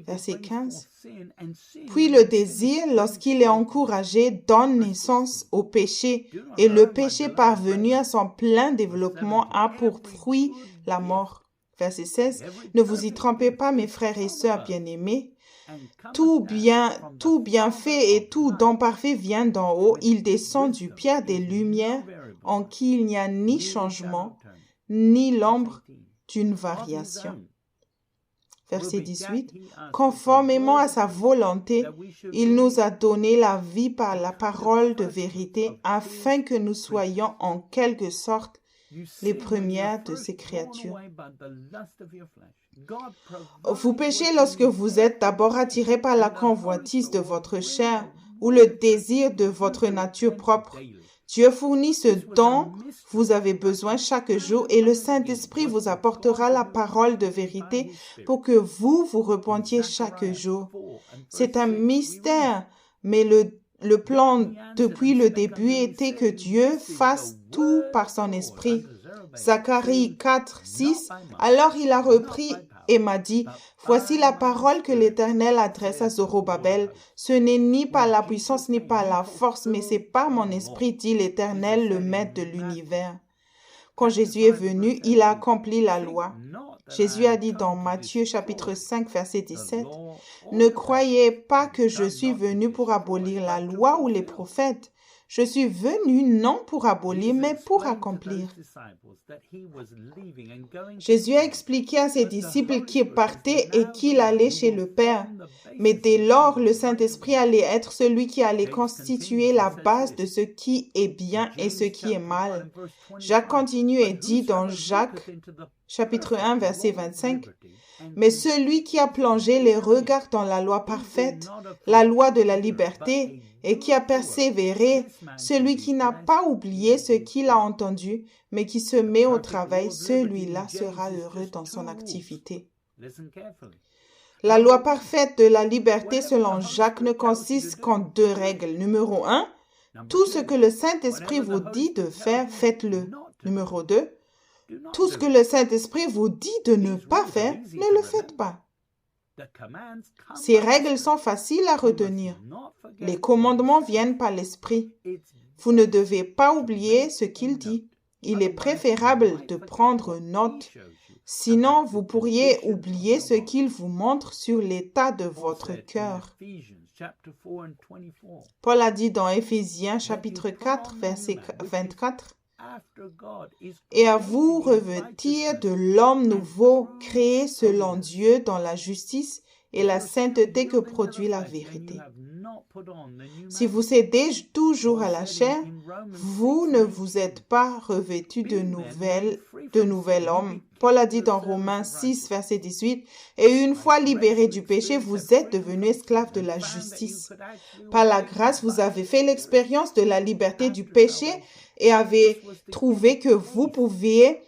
Verset 15. « Puis le désir, lorsqu'il est encouragé, donne naissance au péché, et le péché parvenu à son plein développement a pour fruit la mort. » Verset 16. « Ne vous y trompez pas, mes frères et sœurs bien-aimés. Tout bienfait et tout don parfait vient d'en haut. Il descend du Père des Lumières, en qui il n'y a ni changement, ni l'ombre d'une variation. » Verset 18. « Conformément à sa volonté, il nous a donné la vie par la parole de vérité, afin que nous soyons en quelque sorte les premières de ses créatures. » Vous péchez lorsque vous êtes d'abord attiré par la convoitise de votre chair ou le désir de votre nature propre. Dieu fournit ce dont vous avez besoin chaque jour et le Saint-Esprit vous apportera la parole de vérité pour que vous vous repentiez chaque jour. C'est un mystère, mais le plan depuis le début était que Dieu fasse tout par son esprit. Zacharie 4, 6, alors il a repris et m'a dit, « Voici la parole que l'Éternel adresse à Zorobabel. Ce n'est ni par la puissance ni par la force, mais c'est par mon esprit, dit l'Éternel, le Maître de l'univers. » Quand Jésus est venu, il a accompli la loi. Jésus a dit dans Matthieu chapitre 5, verset 17, « Ne croyez pas que je suis venu pour abolir la loi ou les prophètes. Je suis venu non pour abolir, mais pour accomplir. » Jésus a expliqué à ses disciples qu'il partait et qu'il allait chez le Père. Mais dès lors, le Saint-Esprit allait être celui qui allait constituer la base de ce qui est bien et ce qui est mal. Jacques continue et dit dans Jacques, chapitre 1, verset 25, « Mais celui qui a plongé les regards dans la loi parfaite, la loi de la liberté, et qui a persévéré, celui qui n'a pas oublié ce qu'il a entendu, mais qui se met au travail, celui-là sera heureux dans son activité. » La loi parfaite de la liberté selon Jacques ne consiste qu'en 2 règles. Numéro 1, tout ce que le Saint-Esprit vous dit de faire, faites-le. Numéro 2, tout ce que le Saint-Esprit vous dit de ne pas faire, ne le faites pas. Ces règles sont faciles à retenir. Les commandements viennent par l'Esprit. Vous ne devez pas oublier ce qu'il dit. Il est préférable de prendre note. Sinon, vous pourriez oublier ce qu'il vous montre sur l'état de votre cœur. Paul a dit dans Éphésiens chapitre 4, verset 24, « Et à vous revêtir de l'homme nouveau, créé selon Dieu dans la justice et la sainteté que produit la vérité. » Si vous cédez toujours à la chair, vous ne vous êtes pas revêtus de nouvel homme. Paul a dit dans Romains 6, verset 18, « Et une fois libérés du péché, vous êtes devenus esclaves de la justice. Par la grâce, vous avez fait l'expérience de la liberté du péché et avez trouvé que vous pouviez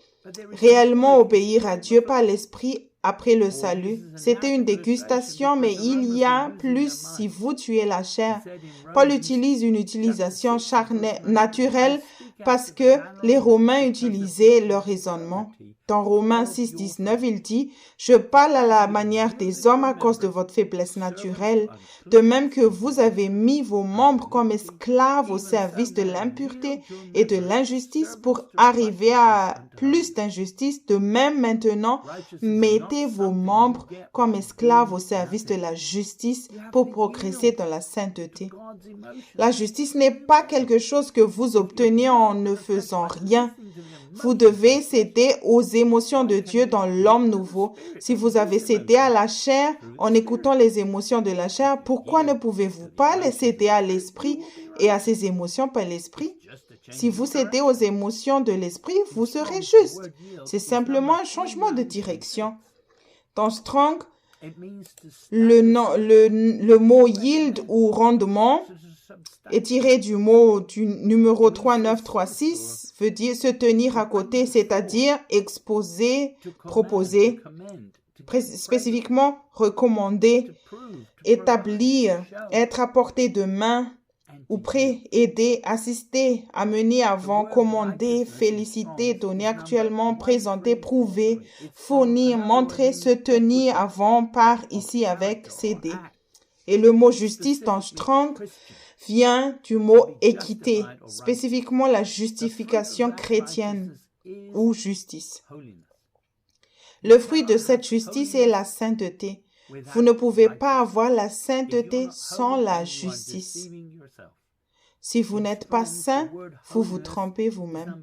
réellement obéir à Dieu par l'Esprit après le salut. C'était une dégustation, mais il y a plus si vous tuez la chair. » Paul utilise une utilisation naturelle parce que les Romains utilisaient leur raisonnement. Dans Romains 6, 19, il dit « Je parle à la manière des hommes à cause de votre faiblesse naturelle, de même que vous avez mis vos membres comme esclaves au service de l'impureté et de l'injustice pour arriver à plus d'injustice. De même maintenant, mettez vos membres comme esclaves au service de la justice pour progresser dans la sainteté. » La justice n'est pas quelque chose que vous obtenez en ne faisant rien. Vous devez céder aux émotions de Dieu dans l'homme nouveau. Si vous avez cédé à la chair en écoutant les émotions de la chair, pourquoi ne pouvez-vous pas les céder à l'esprit et à ses émotions par l'esprit? Si vous cédez aux émotions de l'esprit, vous serez juste. C'est simplement un changement de direction. Dans Strong, le mot yield ou rendement est tiré du numéro 3936, veut dire se tenir à côté, c'est-à-dire exposer, proposer, spécifiquement recommander, établir, être à portée de main ou prêt, aider, assister, amener avant, commander, féliciter, donner actuellement, présenter, prouver, fournir, montrer, se tenir avant, par, ici, avec, céder. Et le mot justice dans Strong vient du mot équité, spécifiquement la justification chrétienne ou justice. Le fruit de cette justice est la sainteté. Vous ne pouvez pas avoir la sainteté sans la justice. Si vous n'êtes pas saint, vous vous trompez vous-même.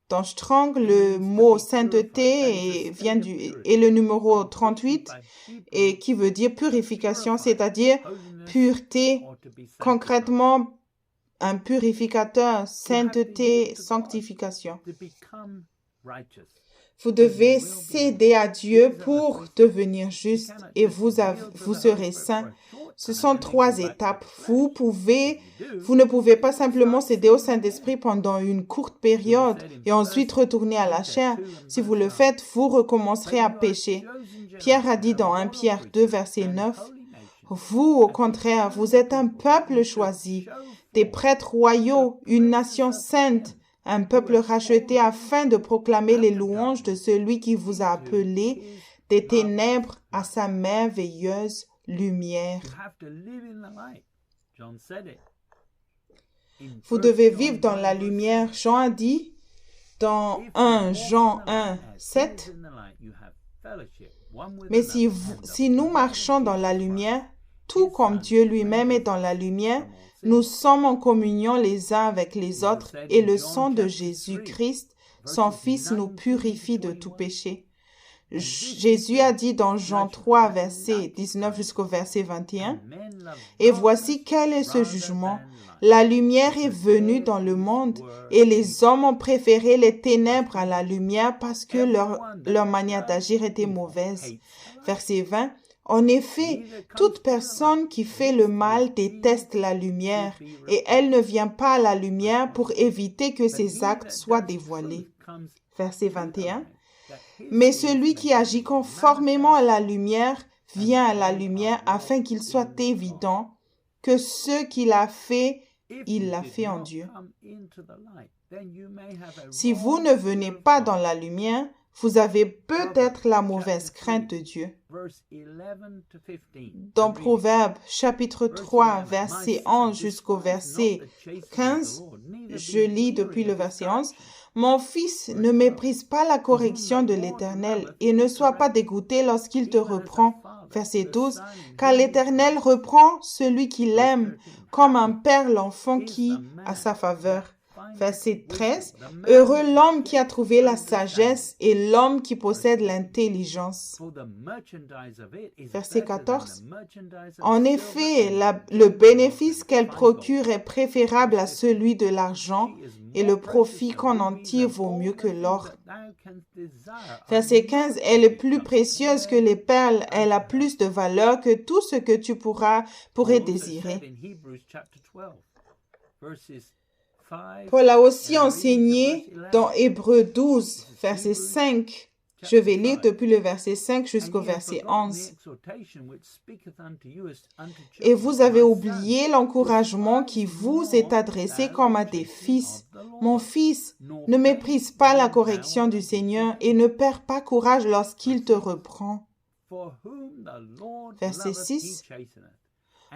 Dans Strong, le mot sainteté est le numéro 38 et qui veut dire purification, c'est-à-dire pureté, concrètement un purificateur, sainteté, sanctification. Vous devez céder à Dieu pour devenir juste et vous serez saint. Ce sont 3 étapes. Vous ne pouvez pas simplement céder au Saint-Esprit pendant une courte période et ensuite retourner à la chair. Si vous le faites, vous recommencerez à pécher. Pierre a dit dans 1 Pierre 2, verset 9, « Vous, au contraire, vous êtes un peuple choisi, des prêtres royaux, une nation sainte, un peuple racheté afin de proclamer les louanges de celui qui vous a appelé des ténèbres à sa merveilleuse lumière. » Vous devez vivre dans la lumière. Jean a dit dans 1 Jean 1, 7, « Mais si nous marchons dans la lumière, tout comme Dieu lui-même est dans la lumière, nous sommes en communion les uns avec les autres et le sang de Jésus-Christ, son Fils, nous purifie de tout péché. » Jésus a dit dans Jean 3, verset 19 jusqu'au verset 21, « Et voici quel est ce jugement. La lumière est venue dans le monde et les hommes ont préféré les ténèbres à la lumière parce que leur manière d'agir était mauvaise. » Verset 20, « En effet, toute personne qui fait le mal déteste la lumière et elle ne vient pas à la lumière pour éviter que ses actes soient dévoilés. » Verset 21, « Mais celui qui agit conformément à la lumière vient à la lumière afin qu'il soit évident que ce qu'il a fait, il l'a fait en Dieu. » Si vous ne venez pas dans la lumière, vous avez peut-être la mauvaise crainte de Dieu. Dans Proverbes, chapitre 3, verset 11 jusqu'au verset 15, je lis depuis le verset 11, « Mon fils, ne méprise pas la correction de l'Éternel et ne sois pas dégoûté lorsqu'il te reprend. Verset 12. Car l'Éternel reprend celui qui l'aime, comme un père l'enfant qui a sa faveur. Verset 13. Heureux l'homme qui a trouvé la sagesse et l'homme qui possède l'intelligence. Verset 14. En effet, le bénéfice qu'elle procure est préférable à celui de l'argent et le profit qu'on en tire vaut mieux que l'or. Verset 15. Elle est plus précieuse que les perles, elle a plus de valeur que tout ce que tu pourrais désirer. Paul a aussi enseigné dans Hébreux 12, verset 5. Je vais lire depuis le verset 5 jusqu'au verset 11. Et vous avez oublié l'encouragement qui vous est adressé comme à des fils. Mon fils, ne méprise pas la correction du Seigneur et ne perds pas courage lorsqu'il te reprend. Verset 6.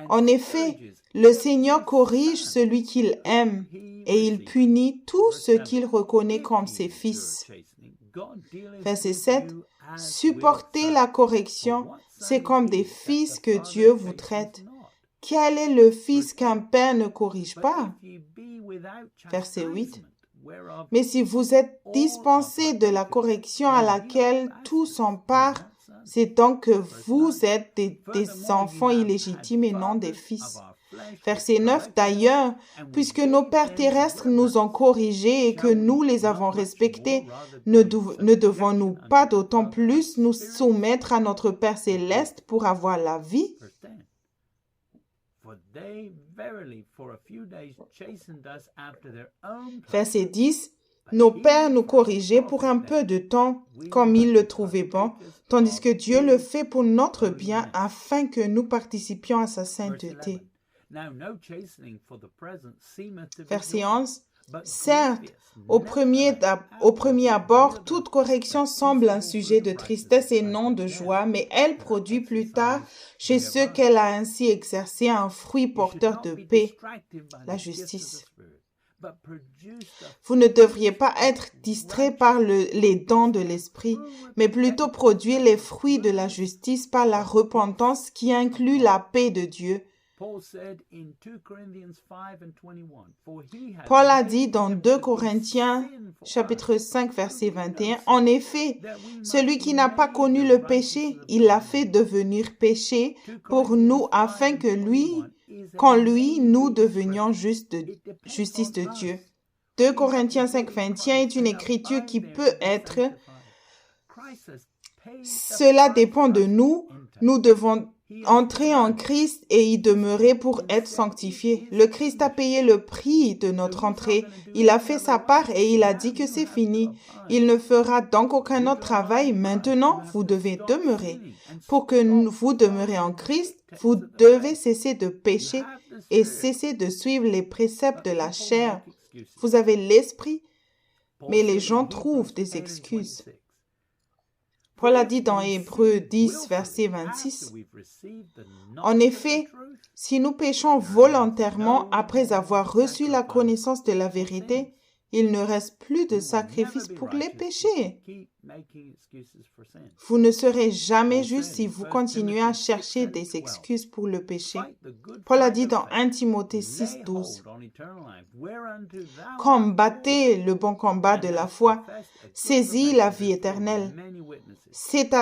En effet, le Seigneur corrige celui qu'il aime et il punit tout ce qu'il reconnaît comme ses fils. Verset 7. Supportez la correction, c'est comme des fils que Dieu vous traite. Quel est le fils qu'un père ne corrige pas? Verset 8. Mais si vous êtes dispensés de la correction à laquelle tous s'emparent, c'est donc que vous êtes des enfants illégitimes et non des fils. Verset 9. D'ailleurs, puisque nos pères terrestres nous ont corrigés et que nous les avons respectés, ne devons-nous pas d'autant plus nous soumettre à notre Père céleste pour avoir la vie? Verset 10. Nos pères nous corrigeaient pour un peu de temps, comme ils le trouvaient bon, tandis que Dieu le fait pour notre bien, afin que nous participions à sa sainteté. Verset 11. Certes, au premier abord, toute correction semble un sujet de tristesse et non de joie, mais elle produit plus tard, chez ceux qu'elle a ainsi exercés, un fruit porteur de paix, la justice. Vous ne devriez pas être distrait par les dons de l'esprit, mais plutôt produire les fruits de la justice par la repentance qui inclut la paix de Dieu. Paul a dit dans 2 Corinthiens, chapitre 5, verset 21, « En effet, celui qui n'a pas connu le péché, il l'a fait devenir péché pour nous, afin que qu'en lui, nous devenions justice de Dieu. » 2 Corinthiens 5, 21 est une écriture qui peut être « Cela dépend de nous, nous devons entrer en Christ et y demeurer pour être sanctifiés. Le Christ a payé le prix de notre entrée. Il a fait sa part et il a dit que c'est fini. Il ne fera donc aucun autre travail. Maintenant, vous devez demeurer. Pour que vous demeurez en Christ, vous devez cesser de pécher et cesser de suivre les préceptes de la chair. Vous avez l'esprit, mais les gens trouvent des excuses. Paul a dit dans Hébreux 10, verset 26, « En effet, si nous péchons volontairement après avoir reçu la connaissance de la vérité, il ne reste plus de sacrifice pour les péchés. Vous ne serez jamais juste si vous continuez à chercher des excuses pour le péché. » Paul a dit dans 1 Timothée 6, 12, « Combattez le bon combat de la foi, saisis la vie éternelle. C'est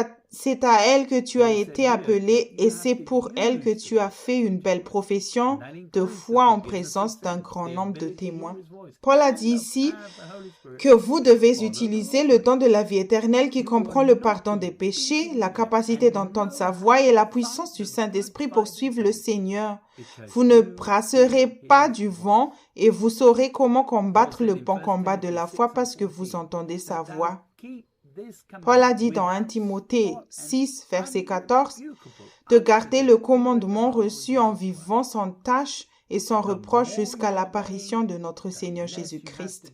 à elle que tu as été appelé et c'est pour elle que tu as fait une belle profession de foi en présence d'un grand nombre de témoins. » Paul a dit ici que vous devez utiliser le don de la vie éternelle qui comprend le pardon des péchés, la capacité d'entendre sa voix et la puissance du Saint-Esprit pour suivre le Seigneur. Vous ne brasserez pas du vent et vous saurez comment combattre le bon combat de la foi parce que vous entendez sa voix. Paul a dit dans 1 Timothée 6, verset 14, de garder le commandement reçu en vivant sans tache et sans reproche jusqu'à l'apparition de notre Seigneur Jésus-Christ.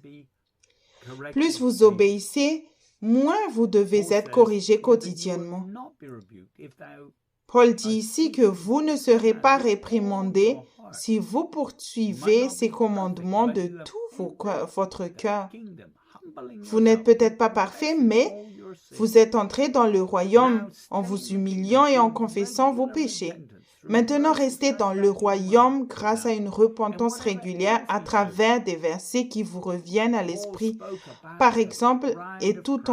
Plus vous obéissez, moins vous devez être corrigé quotidiennement. Paul dit ici que vous ne serez pas réprimandés si vous poursuivez ces commandements de tout votre cœur. Vous n'êtes peut-être pas parfait, mais Vous êtes entrés dans le royaume en vous humiliant et en confessant vos péchés. Maintenant, restez dans le royaume grâce à une repentance régulière à travers des versets qui vous reviennent à l'esprit, par exemple, et toute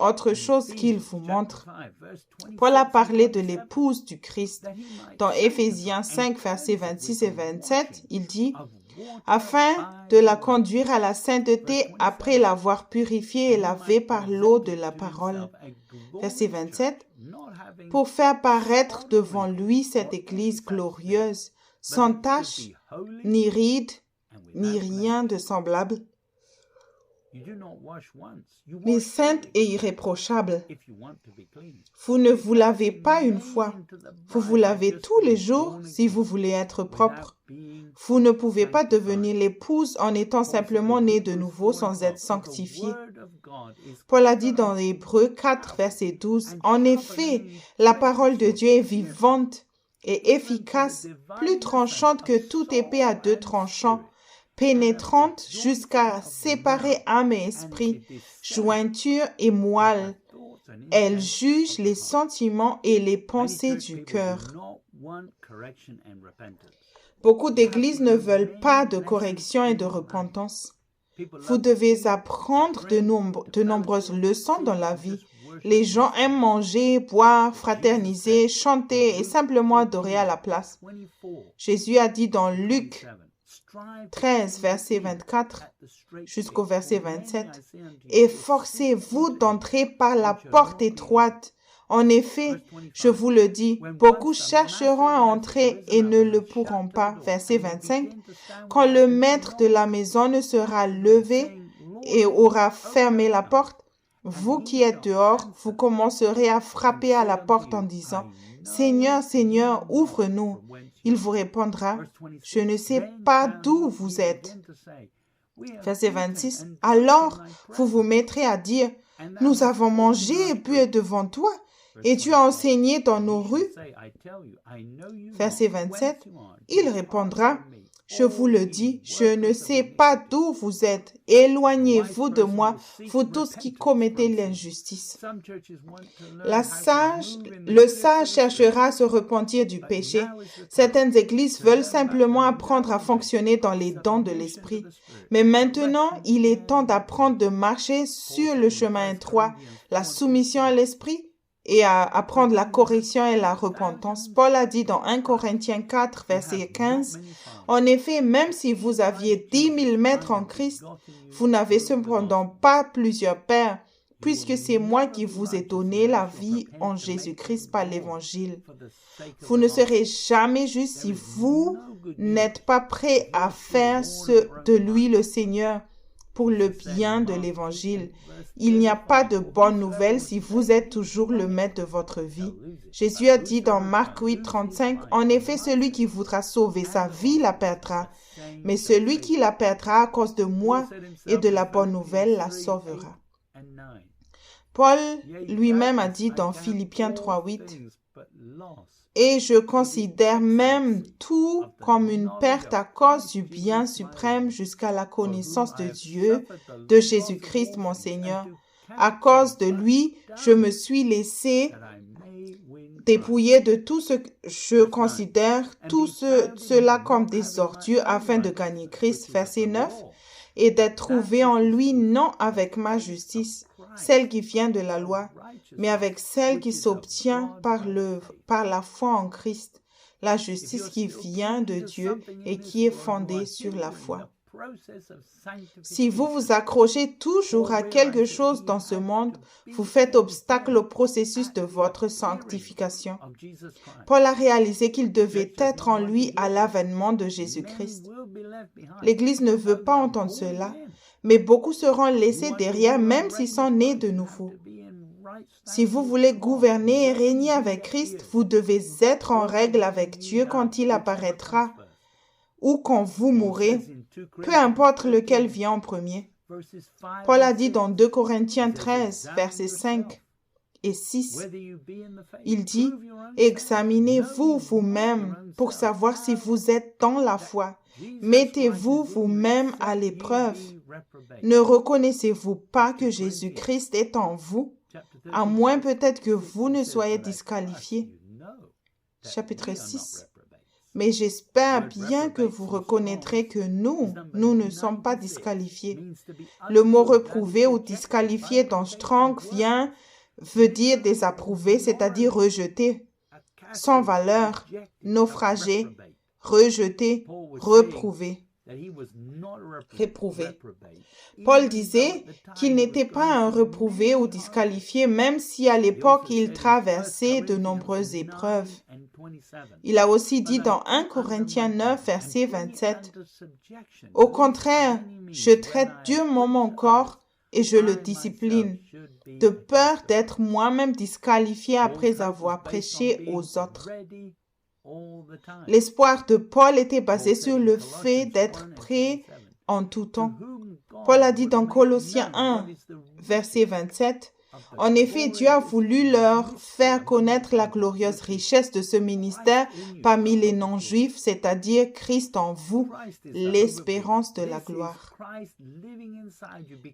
autre chose qu'il vous montre. Paul a parlé de l'épouse du Christ. Dans Éphésiens 5, versets 26 et 27, il dit « Afin de la conduire à la sainteté après l'avoir purifiée et lavée par l'eau de la parole. » Verset 27, « Pour faire paraître devant lui cette Église glorieuse, sans tache, ni ride, ni rien de semblable, mais sainte et irréprochable. Vous ne vous lavez pas une fois, vous vous lavez tous les jours si vous voulez être propre. Vous ne pouvez pas devenir l'épouse en étant simplement né de nouveau sans être sanctifié. Paul a dit dans Hébreux 4, verset 12, « En effet, la parole de Dieu est vivante et efficace, plus tranchante que toute épée à deux tranchants, pénétrante jusqu'à séparer âme et esprit, jointure et moelle. Elle juge les sentiments et les pensées du cœur. » Beaucoup d'églises ne veulent pas de correction et de repentance. Vous devez apprendre de nombreuses leçons dans la vie. Les gens aiment manger, boire, fraterniser, chanter et simplement adorer à la place. Jésus a dit dans Luc 13, verset 24 jusqu'au verset 27, « Efforcez-vous d'entrer par la porte étroite. En effet, je vous le dis, beaucoup chercheront à entrer et ne le pourront pas. » Verset 25, « Quand le maître de la maison ne sera levé et aura fermé la porte, vous qui êtes dehors, vous commencerez à frapper à la porte en disant, « Seigneur, Seigneur, ouvre-nous. » Il vous répondra, « Je ne sais pas d'où vous êtes. » Verset 26, « Alors vous vous mettrez à dire, « Nous avons mangé et bu devant toi, et tu as enseigné dans nos rues. » Verset 27, il répondra, « Je vous le dis, je ne sais pas d'où vous êtes. Éloignez-vous de moi, vous tous qui commettez l'injustice. » Le sage cherchera à se repentir du péché. Certaines églises veulent simplement apprendre à fonctionner dans les dons de l'esprit. Mais maintenant, il est temps d'apprendre de marcher sur le chemin étroit, la soumission à l'esprit, et à apprendre la correction et la repentance. Paul a dit dans 1 Corinthiens 4, verset 15, « En effet, même si vous aviez 10 000 maîtres en Christ, vous n'avez cependant pas plusieurs pères, puisque c'est moi qui vous ai donné la vie en Jésus-Christ par l'Évangile. Vous ne serez jamais juste si vous n'êtes pas prêt à faire de lui le Seigneur pour le bien de l'Évangile. Il n'y a pas de bonne nouvelle si vous êtes toujours le maître de votre vie. » Jésus a dit dans Marc 8, 35, « En effet, celui qui voudra sauver sa vie la perdra, mais celui qui la perdra à cause de moi et de la bonne nouvelle la sauvera. » Paul lui-même a dit dans Philippiens 3, 8, « Et je considère même tout comme une perte à cause du bien suprême jusqu'à la connaissance de Dieu, de Jésus-Christ mon Seigneur. À cause de lui, je me suis laissé dépouiller de tout ce que je considère, cela comme des ordures afin de gagner Christ. » Verset 9, « Et d'être trouvé en lui non avec ma justice, celle qui vient de la loi, mais avec celle qui s'obtient par la foi en Christ, la justice qui vient de Dieu et qui est fondée sur la foi. » Si vous vous accrochez toujours à quelque chose dans ce monde, vous faites obstacle au processus de votre sanctification. Paul a réalisé qu'il devait être en lui à l'avènement de Jésus-Christ. L'Église ne veut pas entendre cela, mais beaucoup seront laissés derrière même s'ils sont nés de nouveau. Si vous voulez gouverner et régner avec Christ, vous devez être en règle avec Dieu quand il apparaîtra ou quand vous mourrez, peu importe lequel vient en premier. Paul a dit dans 2 Corinthiens 13, versets 5 et 6, il dit, « Examinez-vous vous-même pour savoir si vous êtes dans la foi. Mettez-vous vous-même à l'épreuve. Ne reconnaissez-vous pas que Jésus-Christ est en vous? à moins peut-être que vous ne soyez disqualifiés. Chapitre 6. Mais j'espère bien que vous reconnaîtrez que nous ne sommes pas disqualifiés. Le mot reprouvé ou disqualifié dans Strong veut dire désapprouvé, c'est-à-dire rejeté, sans valeur, naufragé, rejeté, reprouvé. Réprouvé. Paul disait qu'il n'était pas un reprouvé ou disqualifié, même si à l'époque il traversait de nombreuses épreuves. Il a aussi dit dans 1 Corinthiens 9, verset 27, « Au contraire, je traite durement mon corps et je le discipline, de peur d'être moi-même disqualifié après avoir prêché aux autres. » L'espoir de Paul était basé sur le fait d'être prêt en tout temps. Paul a dit dans Colossiens 1, verset 27, « En effet, Dieu a voulu leur faire connaître la glorieuse richesse de ce ministère parmi les non-juifs, c'est-à-dire Christ en vous, l'espérance de la gloire. »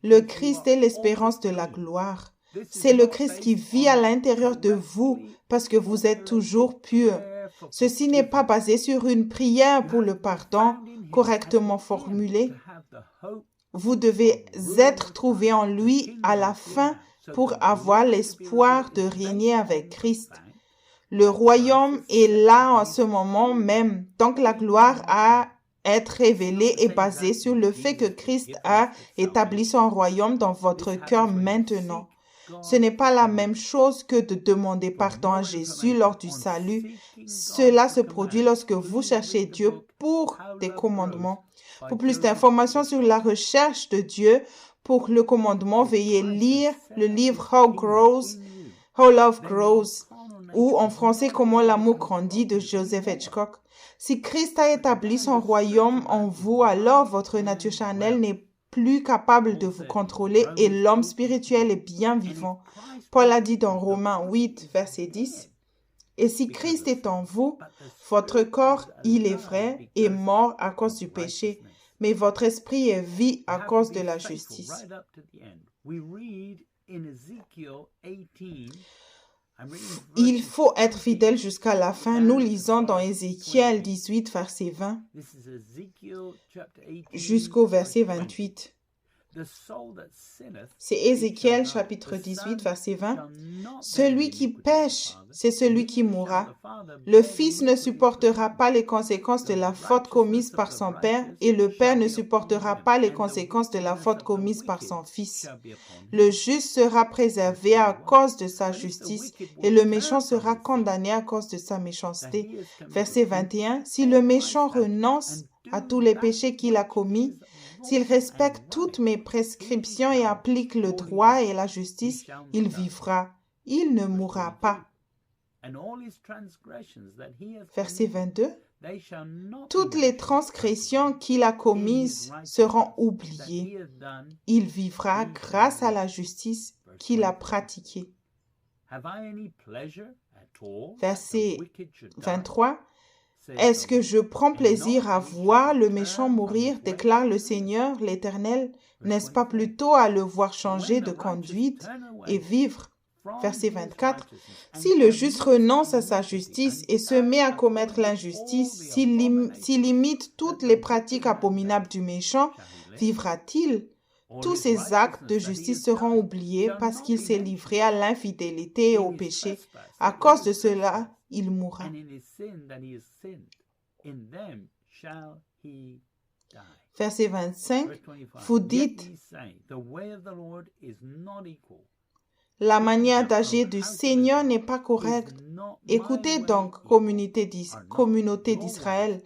Le Christ est l'espérance de la gloire. C'est le Christ qui vit à l'intérieur de vous parce que vous êtes toujours purs. Ceci n'est pas basé sur une prière pour le pardon correctement formulée. Vous devez être trouvé en lui à la fin pour avoir l'espoir de régner avec Christ. Le royaume est là en ce moment même, donc la gloire à être révélée est basée sur le fait que Christ a établi son royaume dans votre cœur maintenant. Ce n'est pas la même chose que de demander pardon à Jésus lors du salut. Cela se produit lorsque vous cherchez Dieu pour des commandements. Pour plus d'informations sur la recherche de Dieu pour le commandement, veuillez lire le livre How Love Grows ou en français Comment l'amour grandit de Joseph Hitchcock. Si Christ a établi son royaume en vous, alors votre nature charnelle n'est plus capable de vous contrôler et l'homme spirituel est bien vivant. Paul a dit dans Romains 8, verset 10, « Et si Christ est en vous, votre corps, il est vrai, est mort à cause du péché, mais votre esprit est vie à cause de la justice. » Il faut être fidèle jusqu'à la fin. Nous lisons dans Ézéchiel 18, verset 20, jusqu'au verset 28. C'est Ézéchiel chapitre 18, verset 20. « Celui qui pêche, c'est celui qui mourra. Le fils ne supportera pas les conséquences de la faute commise par son père, et le père ne supportera pas les conséquences de la faute commise par son fils. Le juste sera préservé à cause de sa justice, et le méchant sera condamné à cause de sa méchanceté. » Verset 21. « Si le méchant renonce à tous les péchés qu'il a commis, s'il respecte toutes mes prescriptions et applique le droit et la justice, il vivra, il ne mourra pas. » Verset 22. « Toutes les transgressions qu'il a commises seront oubliées. Il vivra grâce à la justice qu'il a pratiquée. » Verset 23. Est-ce que je prends plaisir à voir le méchant mourir, déclare le Seigneur, l'Éternel? N'est-ce pas plutôt à le voir changer de conduite et vivre? Verset 24. Si le juste renonce à sa justice et se met à commettre l'injustice, s'il imite toutes les pratiques abominables du méchant, vivra-t-il? Tous ses actes de justice seront oubliés parce qu'il s'est livré à l'infidélité et au péché. À cause de cela, il mourra. Verset 25, vous dites, la manière d'agir du Seigneur n'est pas correcte. Écoutez donc, communauté d'Israël,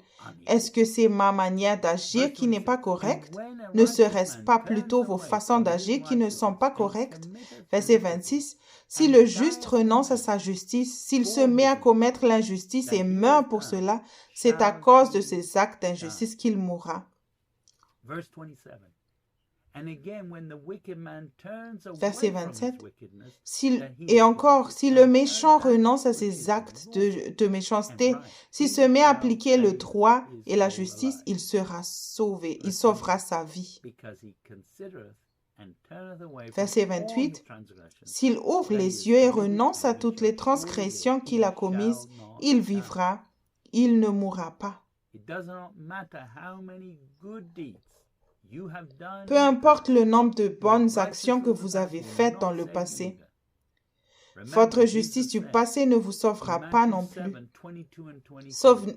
est-ce que c'est ma manière d'agir qui n'est pas correcte? Ne serait-ce pas plutôt vos façons d'agir qui ne sont pas correctes? Verset 26, si le juste renonce à sa justice, s'il se met à commettre l'injustice et meurt pour cela, c'est à cause de ses actes d'injustice qu'il mourra. Verset 27. Et encore, si le méchant renonce à ses actes de méchanceté, s'il se met à appliquer le droit et la justice, il sera sauvé, il sauvera sa vie. Verset 28. S'il ouvre les yeux et renonce à toutes les transgressions qu'il a commises, il vivra, il ne mourra pas. Peu importe le nombre de bonnes actions que vous avez faites dans le passé, votre justice du passé ne vous sauvera pas non plus.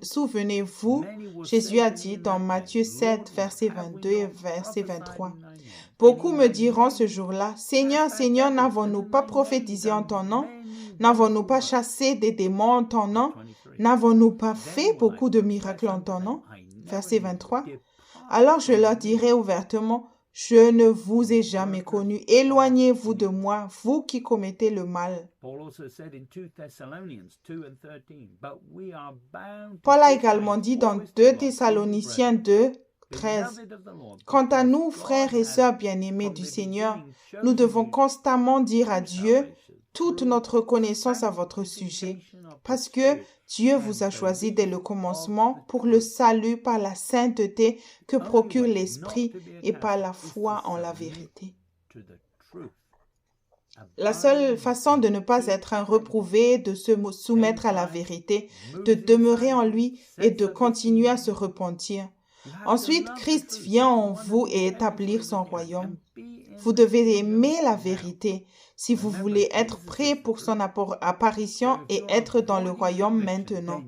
Souvenez-vous, Jésus a dit dans Matthieu 7, verset 22 et verset 23, « Beaucoup me diront ce jour-là, « Seigneur, Seigneur, n'avons-nous pas prophétisé en ton nom? N'avons-nous pas chassé des démons en ton nom? N'avons-nous pas fait beaucoup de miracles en ton nom? » Verset 23. Alors je leur dirai ouvertement, « Je ne vous ai jamais connu. Éloignez-vous de moi, vous qui commettez le mal. » Paul a également dit dans 2 Thessaloniciens 2, 13, « Quant à nous, frères et sœurs bien-aimés du Seigneur, nous devons constamment dire à Dieu toute notre connaissance à votre sujet, parce que Dieu vous a choisi dès le commencement pour le salut par la sainteté que procure l'Esprit et par la foi en la vérité. » La seule façon de ne pas être un reprouvé est de se soumettre à la vérité, de demeurer en lui et de continuer à se repentir. Ensuite, Christ vient en vous et établir son royaume. Vous devez aimer la vérité si vous voulez être prêt pour son apparition et être dans le royaume maintenant.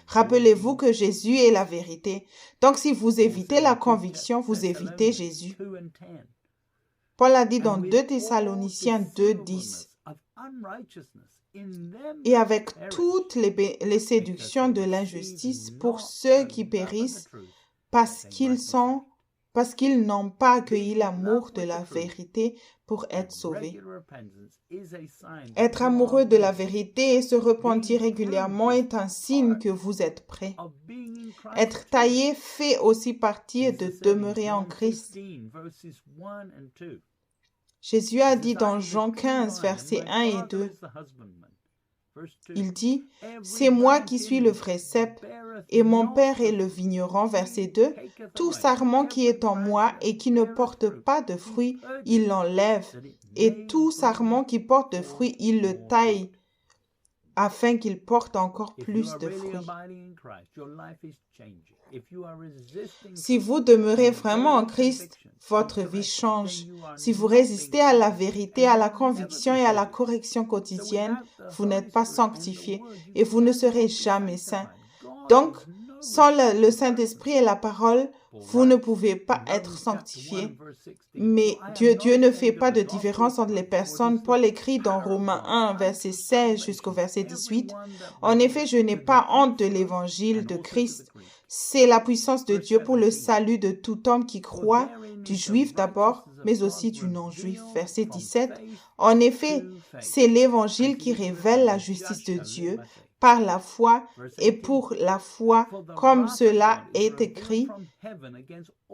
Rappelez-vous que Jésus est la vérité. Donc, si vous évitez la conviction, vous évitez Jésus. Paul a dit dans 2 Thessaloniciens 2, 10, « Et avec toutes les séductions de l'injustice pour ceux qui périssent, parce qu'ils n'ont pas accueilli l'amour de la vérité pour être sauvés. » Être amoureux de la vérité et se repentir régulièrement est un signe que vous êtes prêt. Être taillé fait aussi partie de demeurer en Christ. Jésus a dit dans Jean 15, versets 1 et 2, il dit, « C'est moi qui suis le vrai cep, et mon Père est le vigneron. » Verset 2, « Tout sarment qui est en moi et qui ne porte pas de fruits, il l'enlève, et tout sarment qui porte de fruits, il le taille, afin qu'il porte encore plus de fruits. » Si vous demeurez vraiment en Christ, votre vie change. Si vous résistez à la vérité, à la conviction et à la correction quotidienne, vous n'êtes pas sanctifié et vous ne serez jamais saint. Donc, sans le Saint-Esprit et la parole, vous ne pouvez pas être sanctifié. Mais Dieu ne fait pas de différence entre les personnes. Paul écrit dans Romains 1, verset 16 jusqu'au verset 18, « En effet, je n'ai pas honte de l'évangile de Christ. C'est la puissance de Dieu pour le salut de tout homme qui croit, du juif d'abord, mais aussi du non-juif. » Verset 17, « En effet, c'est l'évangile qui révèle la justice de Dieu par la foi et pour la foi, comme cela est écrit,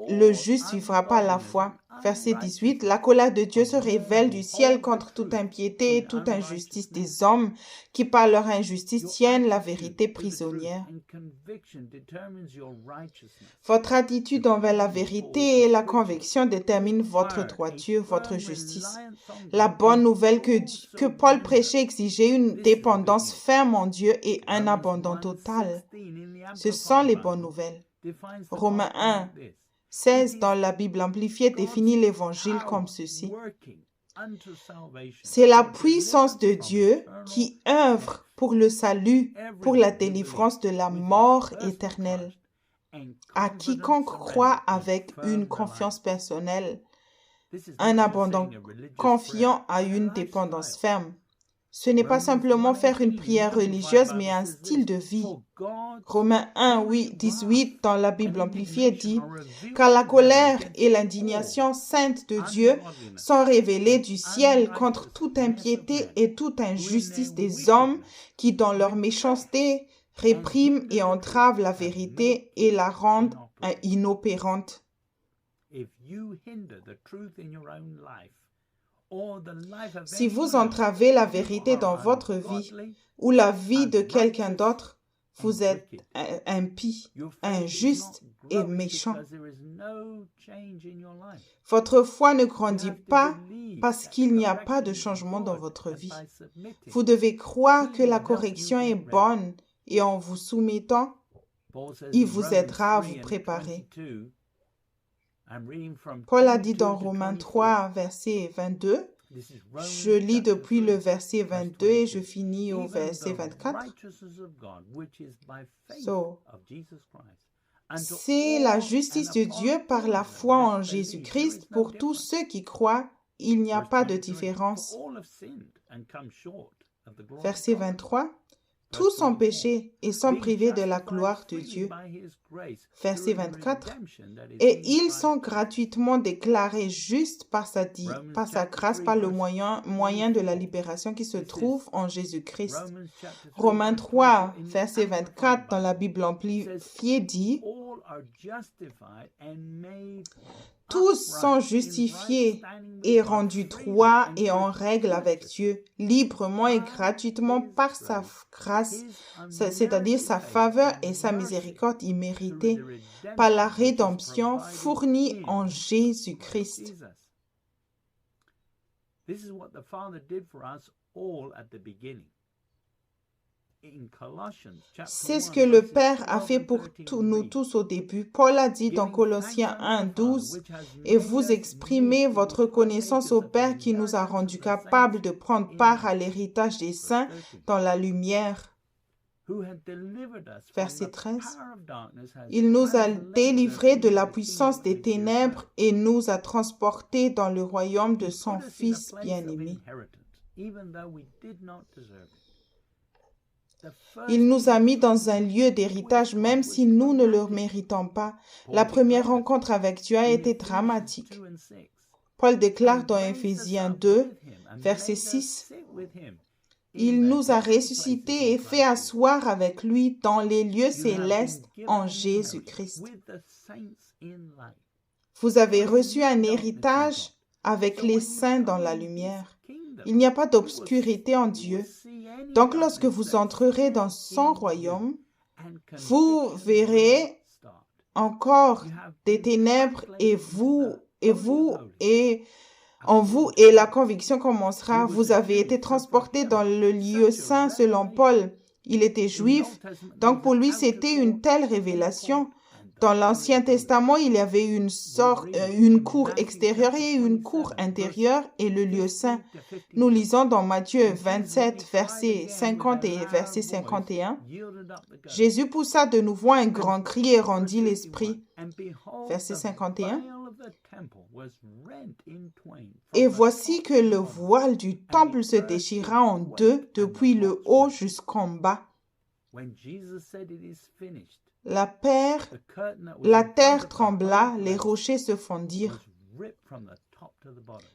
le juste vivra par la foi. » Verset 18, « La colère de Dieu se révèle du ciel contre toute impiété et toute injustice des hommes qui par leur injustice tiennent la vérité prisonnière. » Votre attitude envers la vérité et la conviction déterminent votre droiture, votre justice. La bonne nouvelle que Paul prêchait exigeait une dépendance ferme en Dieu et un abandon total. Ce sont les bonnes nouvelles. Romains 1, 16 dans la Bible amplifiée définit l'évangile comme ceci. C'est la puissance de Dieu qui œuvre pour le salut, pour la délivrance de la mort éternelle, à quiconque croit avec une confiance personnelle, un abandon confiant à une dépendance ferme. Ce n'est pas simplement faire une prière religieuse, mais un style de vie. Romains 1, 18 dans la Bible amplifiée dit « Car la colère et l'indignation sainte de Dieu sont révélées du ciel contre toute impiété et toute injustice des hommes qui, dans leur méchanceté, répriment et entravent la vérité et la rendent inopérante. » Si vous entravez la vérité dans votre vie ou la vie de quelqu'un d'autre, vous êtes impie, injuste et méchant. Votre foi ne grandit pas parce qu'il n'y a pas de changement dans votre vie. Vous devez croire que la correction est bonne et en vous soumettant, il vous aidera à vous préparer. Paul a dit dans Romains 3, verset 22, je lis depuis le verset 22 et je finis au verset 24. C'est la justice de Dieu par la foi en Jésus-Christ pour tous ceux qui croient. Il n'y a pas de différence. Verset 23. Tous ont péché et sont privés de la gloire de Dieu. Verset 24. Et ils sont gratuitement déclarés justes par sa grâce, par le moyen de la libération qui se trouve en Jésus-Christ. Romains 3, verset 24, dans la Bible amplifiée dit, tous sont justifiés et rendus droits et en règle avec Dieu, librement et gratuitement par sa grâce, c'est-à-dire sa faveur et sa miséricorde imméritée, par la rédemption fournie en Jésus-Christ. C'est ce que le Père a fait pour nous tous au début. Paul a dit dans Colossiens 1, 12, « Et vous exprimez votre connaissance au Père qui nous a rendus capables de prendre part à l'héritage des saints dans la lumière. » Verset 13. « Il nous a délivrés de la puissance des ténèbres et nous a transportés dans le royaume de son Fils bien-aimé. » Il nous a mis dans un lieu d'héritage même si nous ne le méritons pas. La première rencontre avec Dieu a été dramatique. Paul déclare dans Éphésiens 2, verset 6, « Il nous a ressuscités et fait asseoir avec lui dans les lieux célestes en Jésus-Christ. » Vous avez reçu un héritage avec les saints dans la lumière. Il n'y a pas d'obscurité en Dieu. Donc, lorsque vous entrerez dans son royaume, vous verrez encore des ténèbres en vous, et la conviction commencera. Vous avez été transportés dans le lieu saint selon Paul. Il était juif, donc pour lui, c'était une telle révélation. Dans l'Ancien Testament, il y avait une cour extérieure et une cour intérieure et le lieu saint. Nous lisons dans Matthieu 27, verset 50 et verset 51. Jésus poussa de nouveau un grand cri et rendit l'esprit. Verset 51. Et voici que le voile du temple se déchira en deux depuis le haut jusqu'en bas. La terre trembla, les rochers se fondirent.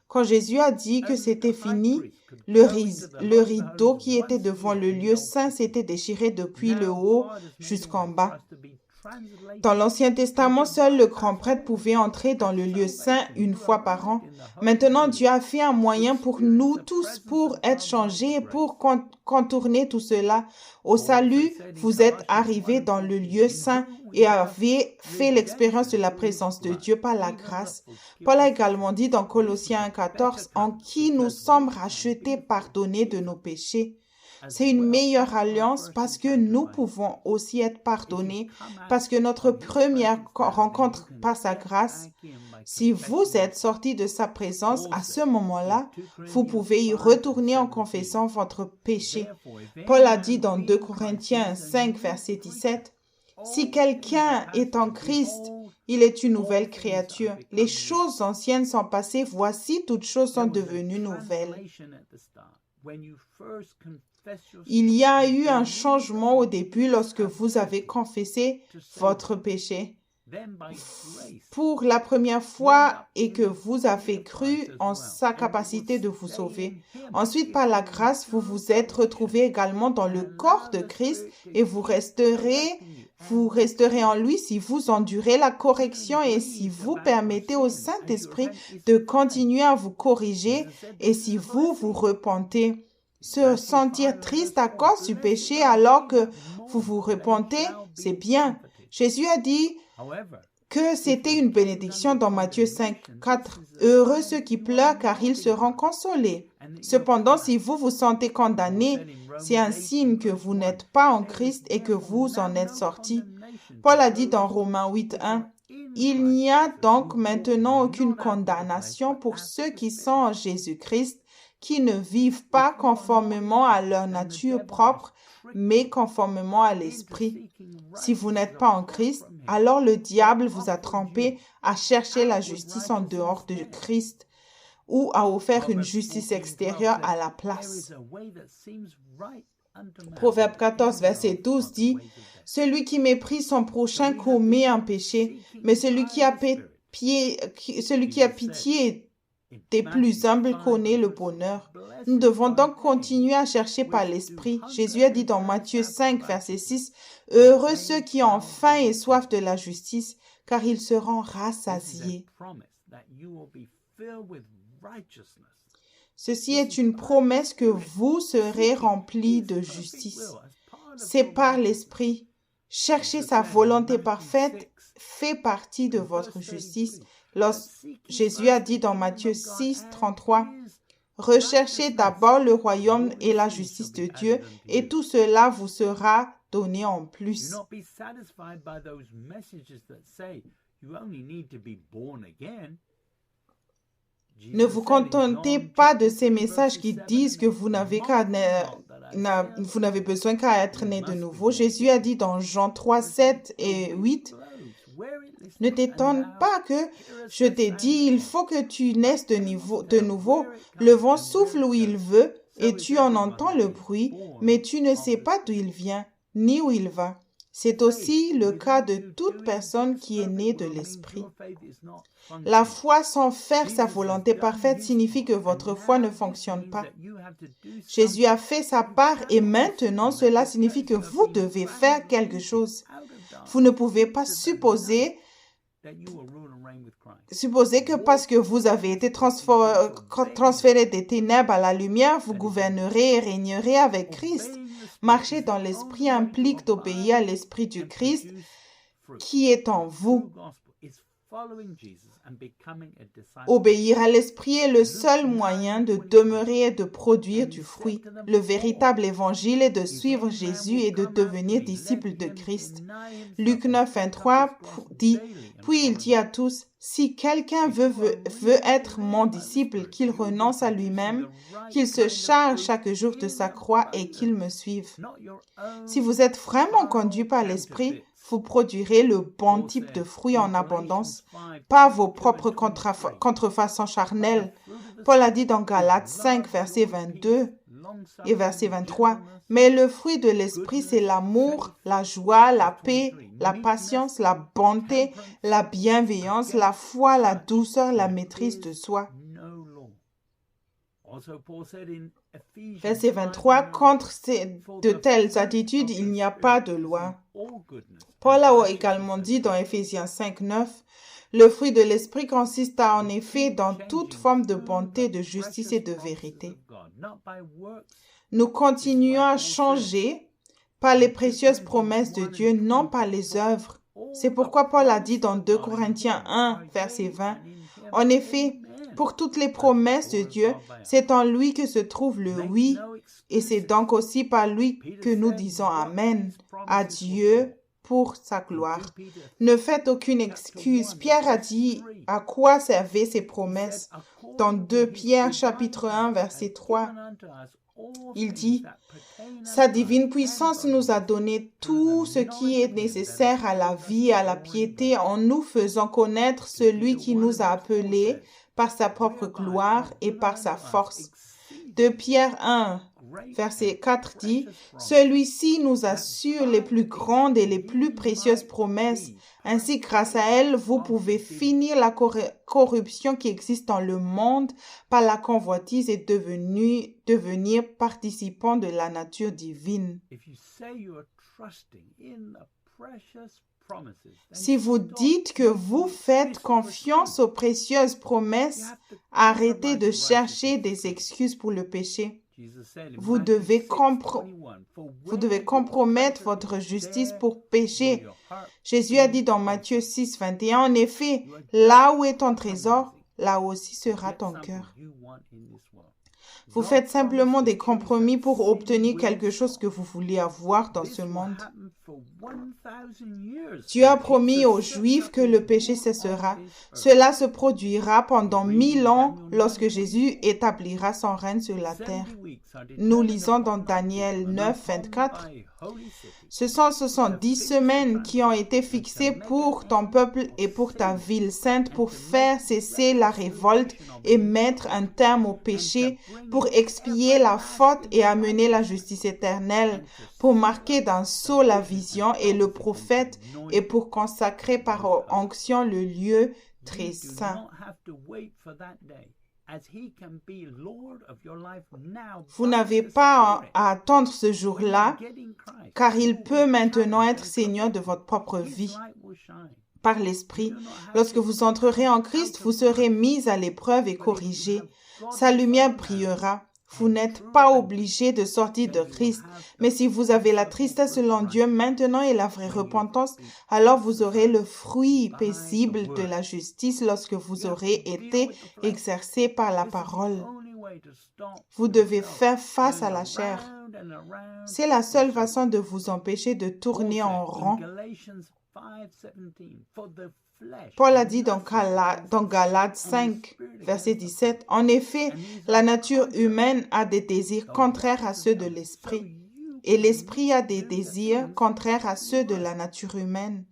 Quand Jésus a dit que c'était fini, le rideau qui était devant le lieu saint s'était déchiré depuis le haut jusqu'en bas. Dans l'Ancien Testament, seul le grand prêtre pouvait entrer dans le lieu saint une fois par an. Maintenant, Dieu a fait un moyen pour nous tous pour être changés et pour contourner tout cela. Au salut, vous êtes arrivés dans le lieu saint et avez fait l'expérience de la présence de Dieu par la grâce. Paul a également dit dans Colossiens 1,14 « En qui nous sommes rachetés, pardonnés de nos péchés ». C'est une meilleure alliance parce que nous pouvons aussi être pardonnés, parce que notre première rencontre par sa grâce, si vous êtes sortis de sa présence à ce moment-là, vous pouvez y retourner en confessant votre péché. Paul a dit dans 2 Corinthiens 5, verset 17, « Si quelqu'un est en Christ, il est une nouvelle créature. Les choses anciennes sont passées, voici toutes choses sont devenues nouvelles. » Il y a eu un changement au début lorsque vous avez confessé votre péché pour la première fois et que vous avez cru en sa capacité de vous sauver. Ensuite, par la grâce, vous vous êtes retrouvés également dans le corps de Christ et vous resterez en lui si vous endurez la correction et si vous permettez au Saint-Esprit de continuer à vous corriger et si vous vous repentez. Se sentir triste à cause du péché alors que vous vous repentez, c'est bien. Jésus a dit que c'était une bénédiction dans Matthieu 5, 4. Heureux ceux qui pleurent car ils seront consolés. Cependant, si vous vous sentez condamné, c'est un signe que vous n'êtes pas en Christ et que vous en êtes sortis. Paul a dit dans Romains 8, 1, il n'y a donc maintenant aucune condamnation pour ceux qui sont en Jésus-Christ, qui ne vivent pas conformément à leur nature propre, mais conformément à l'Esprit. Si vous n'êtes pas en Christ, alors le diable vous a trompé à chercher la justice en dehors de Christ ou à offrir une justice extérieure à la place. Proverbe 14, verset 12 dit « Celui qui méprise son prochain commet un péché, mais celui qui a pitié des plus humbles connaît le bonheur. » Nous devons donc continuer à chercher par l'Esprit. Jésus a dit dans Matthieu 5, verset 6, « Heureux ceux qui ont faim et soif de la justice, car ils seront rassasiés. » Ceci est une promesse que vous serez remplis de justice. C'est par l'Esprit. Chercher sa volonté parfaite fait partie de votre justice. Jésus a dit dans Matthieu 6, 33, « Recherchez d'abord le royaume et la justice de Dieu, et tout cela vous sera donné en plus. » Ne vous contentez pas de ces messages qui disent que vous n'avez besoin qu'à être né de nouveau. Jésus a dit dans Jean 3, 7 et 8, « Ne t'étonne pas que je t'ai dit, il faut que tu naisses de nouveau. Le vent souffle où il veut et tu en entends le bruit, mais tu ne sais pas d'où il vient, ni où il va. C'est aussi le cas de toute personne qui est née de l'Esprit. » La foi sans faire sa volonté parfaite signifie que votre foi ne fonctionne pas. Jésus a fait sa part et maintenant cela signifie que vous devez faire quelque chose. Vous ne pouvez pas supposer que parce que vous avez été transféré des ténèbres à la lumière, vous gouvernerez et régnerez avec Christ. Marcher dans l'Esprit implique d'obéir à l'Esprit du Christ qui est en vous. Obéir à l'Esprit est le seul moyen de demeurer et de produire du fruit. Le véritable évangile est de suivre Jésus et de devenir disciple de Christ. Luc 9, 23 dit, « Puis il dit à tous, si quelqu'un veut être mon disciple, qu'il renonce à lui-même, qu'il se charge chaque jour de sa croix et qu'il me suive. » Si vous êtes vraiment conduit par l'Esprit, vous produirez le bon type de fruits en abondance, pas vos propres contrefaçons charnelles. Paul a dit dans Galates 5, verset 22 et verset 23, « Mais le fruit de l'Esprit, c'est l'amour, la joie, la paix, la patience, la bonté, la bienveillance, la foi, la douceur, la maîtrise de soi. » Verset 23, « Contre de telles attitudes, il n'y a pas de loi. » Paul a également dit dans Éphésiens 5, 9, « Le fruit de l'Esprit consiste en effet dans toute forme de bonté, de justice et de vérité. » Nous continuons à changer par les précieuses promesses de Dieu, non par les œuvres. C'est pourquoi Paul a dit dans 2 Corinthiens 1, verset 20, « En effet, pour toutes les promesses de Dieu, c'est en lui que se trouve le oui, et c'est donc aussi par lui que nous disons Amen à Dieu pour sa gloire. » Ne faites aucune excuse. Pierre a dit à quoi servaient ces promesses. Dans 2 Pierre chapitre 1, verset 3, il dit « Sa divine puissance nous a donné tout ce qui est nécessaire à la vie et à la piété en nous faisant connaître celui qui nous a appelés par sa propre gloire et par sa force. » 2 Pierre 1, verset 4 dit « Celui-ci nous assure les plus grandes et les plus précieuses promesses. Ainsi, grâce à elles, vous pouvez finir la corruption qui existe dans le monde par la convoitise et devenir participant de la nature divine. » Si vous dites que vous faites confiance aux précieuses promesses, arrêtez de chercher des excuses pour le péché. Vous devez compromettre votre justice pour pécher. Jésus a dit dans Matthieu 6, 21, en effet, là où est ton trésor, là aussi sera ton cœur. Vous faites simplement des compromis pour obtenir quelque chose que vous voulez avoir dans ce monde. Dieu a promis aux Juifs que le péché cessera. Cela se produira pendant 1000 ans lorsque Jésus établira son règne sur la terre. Nous lisons dans Daniel 9, 24. Ce sont 70 semaines qui ont été fixées pour ton peuple et pour ta ville sainte pour faire cesser la révolte et mettre un terme au péché, pour expier la faute et amener la justice éternelle, pour marquer d'un sceau la vision et le prophète et pour consacrer par onction le lieu très saint. Vous n'avez pas à attendre ce jour-là, car il peut maintenant être Seigneur de votre propre vie. Par l'Esprit, lorsque vous entrerez en Christ, vous serez mis à l'épreuve et corrigé. Sa lumière brillera. Vous n'êtes pas obligé de sortir de Christ, mais si vous avez la tristesse selon Dieu maintenant et la vraie repentance, alors vous aurez le fruit paisible de la justice lorsque vous aurez été exercé par la parole. Vous devez faire face à la chair. C'est la seule façon de vous empêcher de tourner en rond. Paul a dit dans Galates 5, verset 17, « En effet, la nature humaine a des désirs contraires à ceux de l'esprit, et l'esprit a des désirs contraires à ceux de la nature humaine.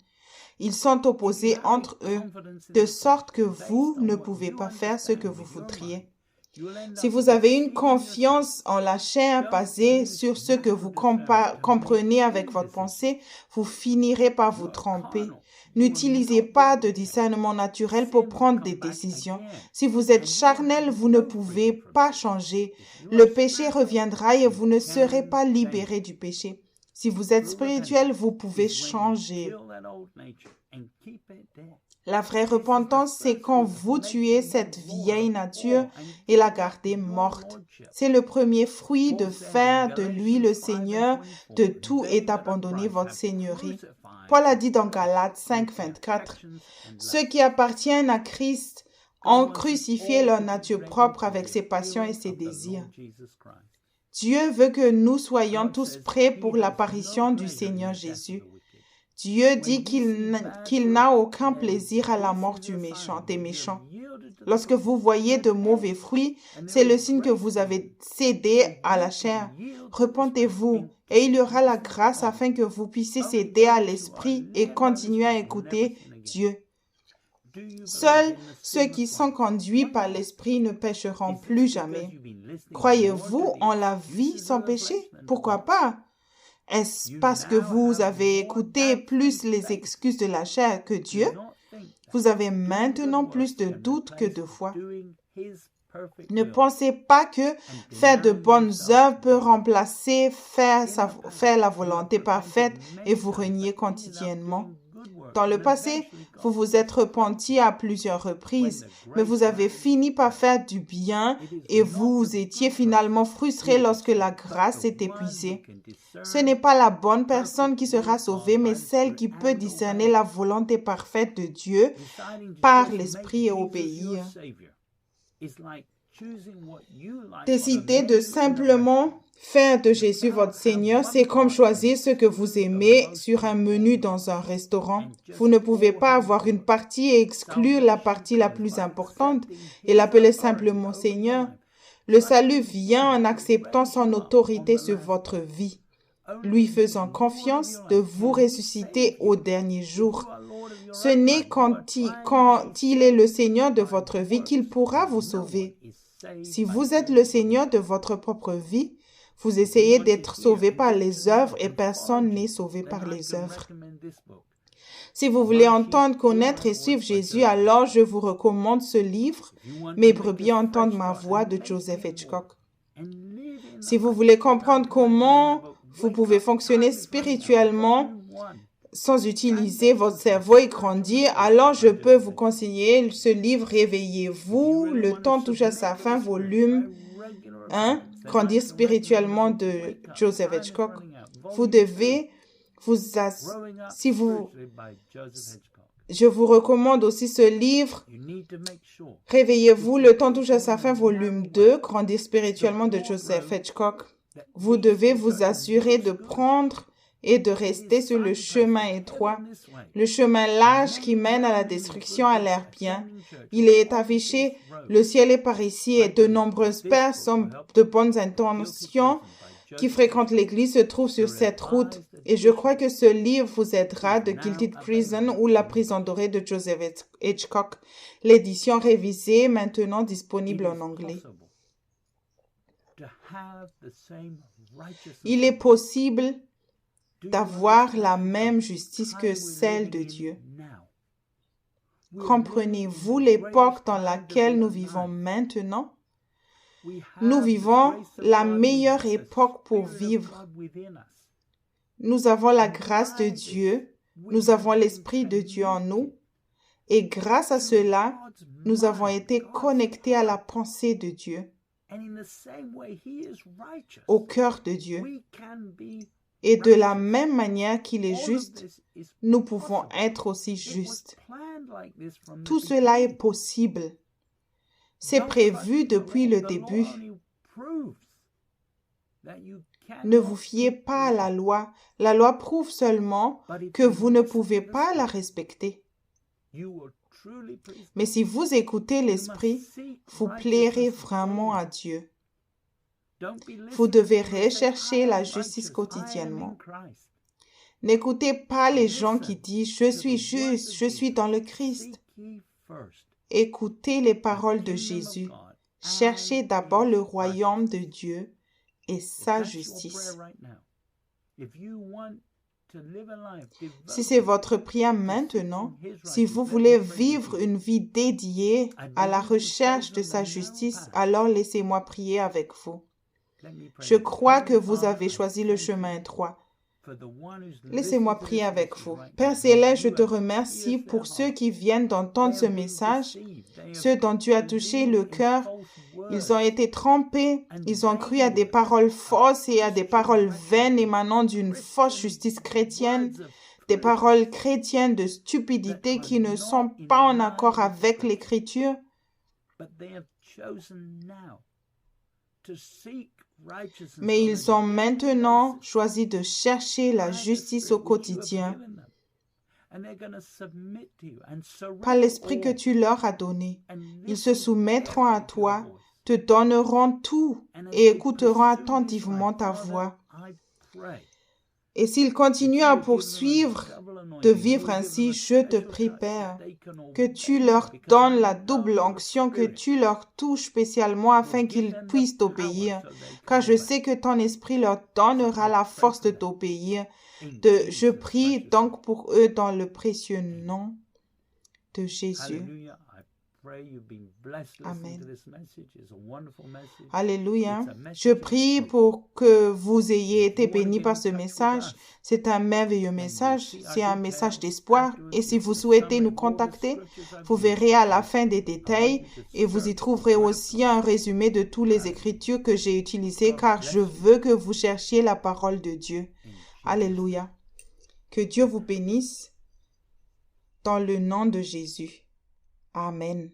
Ils sont opposés entre eux, de sorte que vous ne pouvez pas faire ce que vous voudriez. » Si vous avez une confiance en la chair basée sur ce que vous comprenez avec votre pensée, vous finirez par vous tromper. N'utilisez pas de discernement naturel pour prendre des décisions. Si vous êtes charnel, vous ne pouvez pas changer. Le péché reviendra et vous ne serez pas libéré du péché. Si vous êtes spirituel, vous pouvez changer. La vraie repentance, c'est quand vous tuez cette vieille nature et la gardez morte. C'est le premier fruit de faire de lui le Seigneur de tout et d'abandonner votre seigneurie. Paul a dit dans Galates 5, 24, « Ceux qui appartiennent à Christ ont crucifié leur nature propre avec ses passions et ses désirs. » Dieu veut que nous soyons tous prêts pour l'apparition du Seigneur Jésus. Dieu dit qu'il n'a aucun plaisir à la mort des méchants. Lorsque vous voyez de mauvais fruits, c'est le signe que vous avez cédé à la chair. Repentez-vous et il y aura la grâce afin que vous puissiez céder à l'esprit et continuer à écouter Dieu. Seuls ceux qui sont conduits par l'esprit ne pécheront plus jamais. Croyez-vous en la vie sans péché? Pourquoi pas? Est-ce parce que vous avez écouté plus les excuses de la chair que Dieu? Vous avez maintenant plus de doutes que de foi. Ne pensez pas que faire de bonnes œuvres peut remplacer faire la volonté parfaite et vous renier quotidiennement. Dans le passé, vous vous êtes repenti à plusieurs reprises, mais vous avez fini par faire du bien et vous étiez finalement frustré lorsque la grâce s'est épuisée. Ce n'est pas la bonne personne qui sera sauvée, mais celle qui peut discerner la volonté parfaite de Dieu par l'Esprit et obéir. Décider de simplement faire de Jésus votre Seigneur, c'est comme choisir ce que vous aimez sur un menu dans un restaurant. Vous ne pouvez pas avoir une partie et exclure la partie la plus importante et l'appeler simplement Seigneur. Le salut vient en acceptant son autorité sur votre vie, lui faisant confiance de vous ressusciter au dernier jour. Ce n'est quand il est le Seigneur de votre vie qu'il pourra vous sauver. Si vous êtes le Seigneur de votre propre vie, vous essayez d'être sauvé par les œuvres et personne n'est sauvé par les œuvres. Si vous voulez entendre, connaître et suivre Jésus, alors je vous recommande ce livre, « Mes brebis entendent ma voix » de Joseph Hitchcock. Si vous voulez comprendre comment vous pouvez fonctionner spirituellement sans utiliser votre cerveau et grandir, alors je peux vous conseiller ce livre « Réveillez-vous », Le temps touche à sa fin, volume 1, Grandir spirituellement de Joseph Hitchcock. Vous devez je vous recommande aussi ce livre, Réveillez-vous, le temps touche à sa fin, volume 2, Grandir spirituellement de Joseph Hitchcock. Vous devez vous assurer de prendre et de rester sur le chemin étroit. Le chemin large qui mène à la destruction a l'air bien. Il est affiché, le ciel est par ici et de nombreuses personnes de bonnes intentions qui fréquentent l'église se trouvent sur cette route. Et je crois que ce livre vous aidera, de Guilty Prison ou La prison dorée de Joseph Hitchcock. L'édition révisée, maintenant disponible en anglais. Il est possible d'avoir la même justice que celle de Dieu. Comprenez-vous l'époque dans laquelle nous vivons maintenant? Nous vivons la meilleure époque pour vivre. Nous avons la grâce de Dieu, nous avons l'Esprit de Dieu en nous, et grâce à cela, nous avons été connectés à la pensée de Dieu, au cœur de Dieu. Et de la même manière qu'il est juste, nous pouvons être aussi justes. Tout cela est possible. C'est prévu depuis le début. Ne vous fiez pas à la loi. La loi prouve seulement que vous ne pouvez pas la respecter. Mais si vous écoutez l'Esprit, vous plairez vraiment à Dieu. Vous devez rechercher la justice quotidiennement. N'écoutez pas les gens qui disent « Je suis juste, je suis dans le Christ ». Écoutez les paroles de Jésus. Cherchez d'abord le royaume de Dieu et sa justice. Si c'est votre prière maintenant, si vous voulez vivre une vie dédiée à la recherche de sa justice, alors laissez-moi prier avec vous. Je crois que vous avez choisi le chemin étroit. Laissez-moi prier avec vous. Père Céleste, je te remercie pour ceux qui viennent d'entendre ce message, ceux dont tu as touché le cœur. Ils ont été trempés, ils ont cru à des paroles fausses et à des paroles vaines émanant d'une fausse justice chrétienne, des paroles chrétiennes de stupidité qui ne sont pas en accord avec l'Écriture. Mais ils ont maintenant choisi de chercher la justice au quotidien par l'esprit que tu leur as donné. Ils se soumettront à toi, te donneront tout et écouteront attentivement ta voix. Et s'ils continuent à poursuivre de vivre ainsi, je te prie, Père, que tu leur donnes la double onction, que tu leur touches spécialement afin qu'ils puissent t'obéir, car je sais que ton esprit leur donnera la force de t'obéir. Je prie donc pour eux dans le précieux nom de Jésus. Amen. Alléluia. Je prie pour que vous ayez été bénis par ce message. C'est un merveilleux message. C'est un message d'espoir. Et si vous souhaitez nous contacter, vous verrez à la fin des détails et vous y trouverez aussi un résumé de toutes les écritures que j'ai utilisées car je veux que vous cherchiez la parole de Dieu. Alléluia. Que Dieu vous bénisse dans le nom de Jésus. Amen.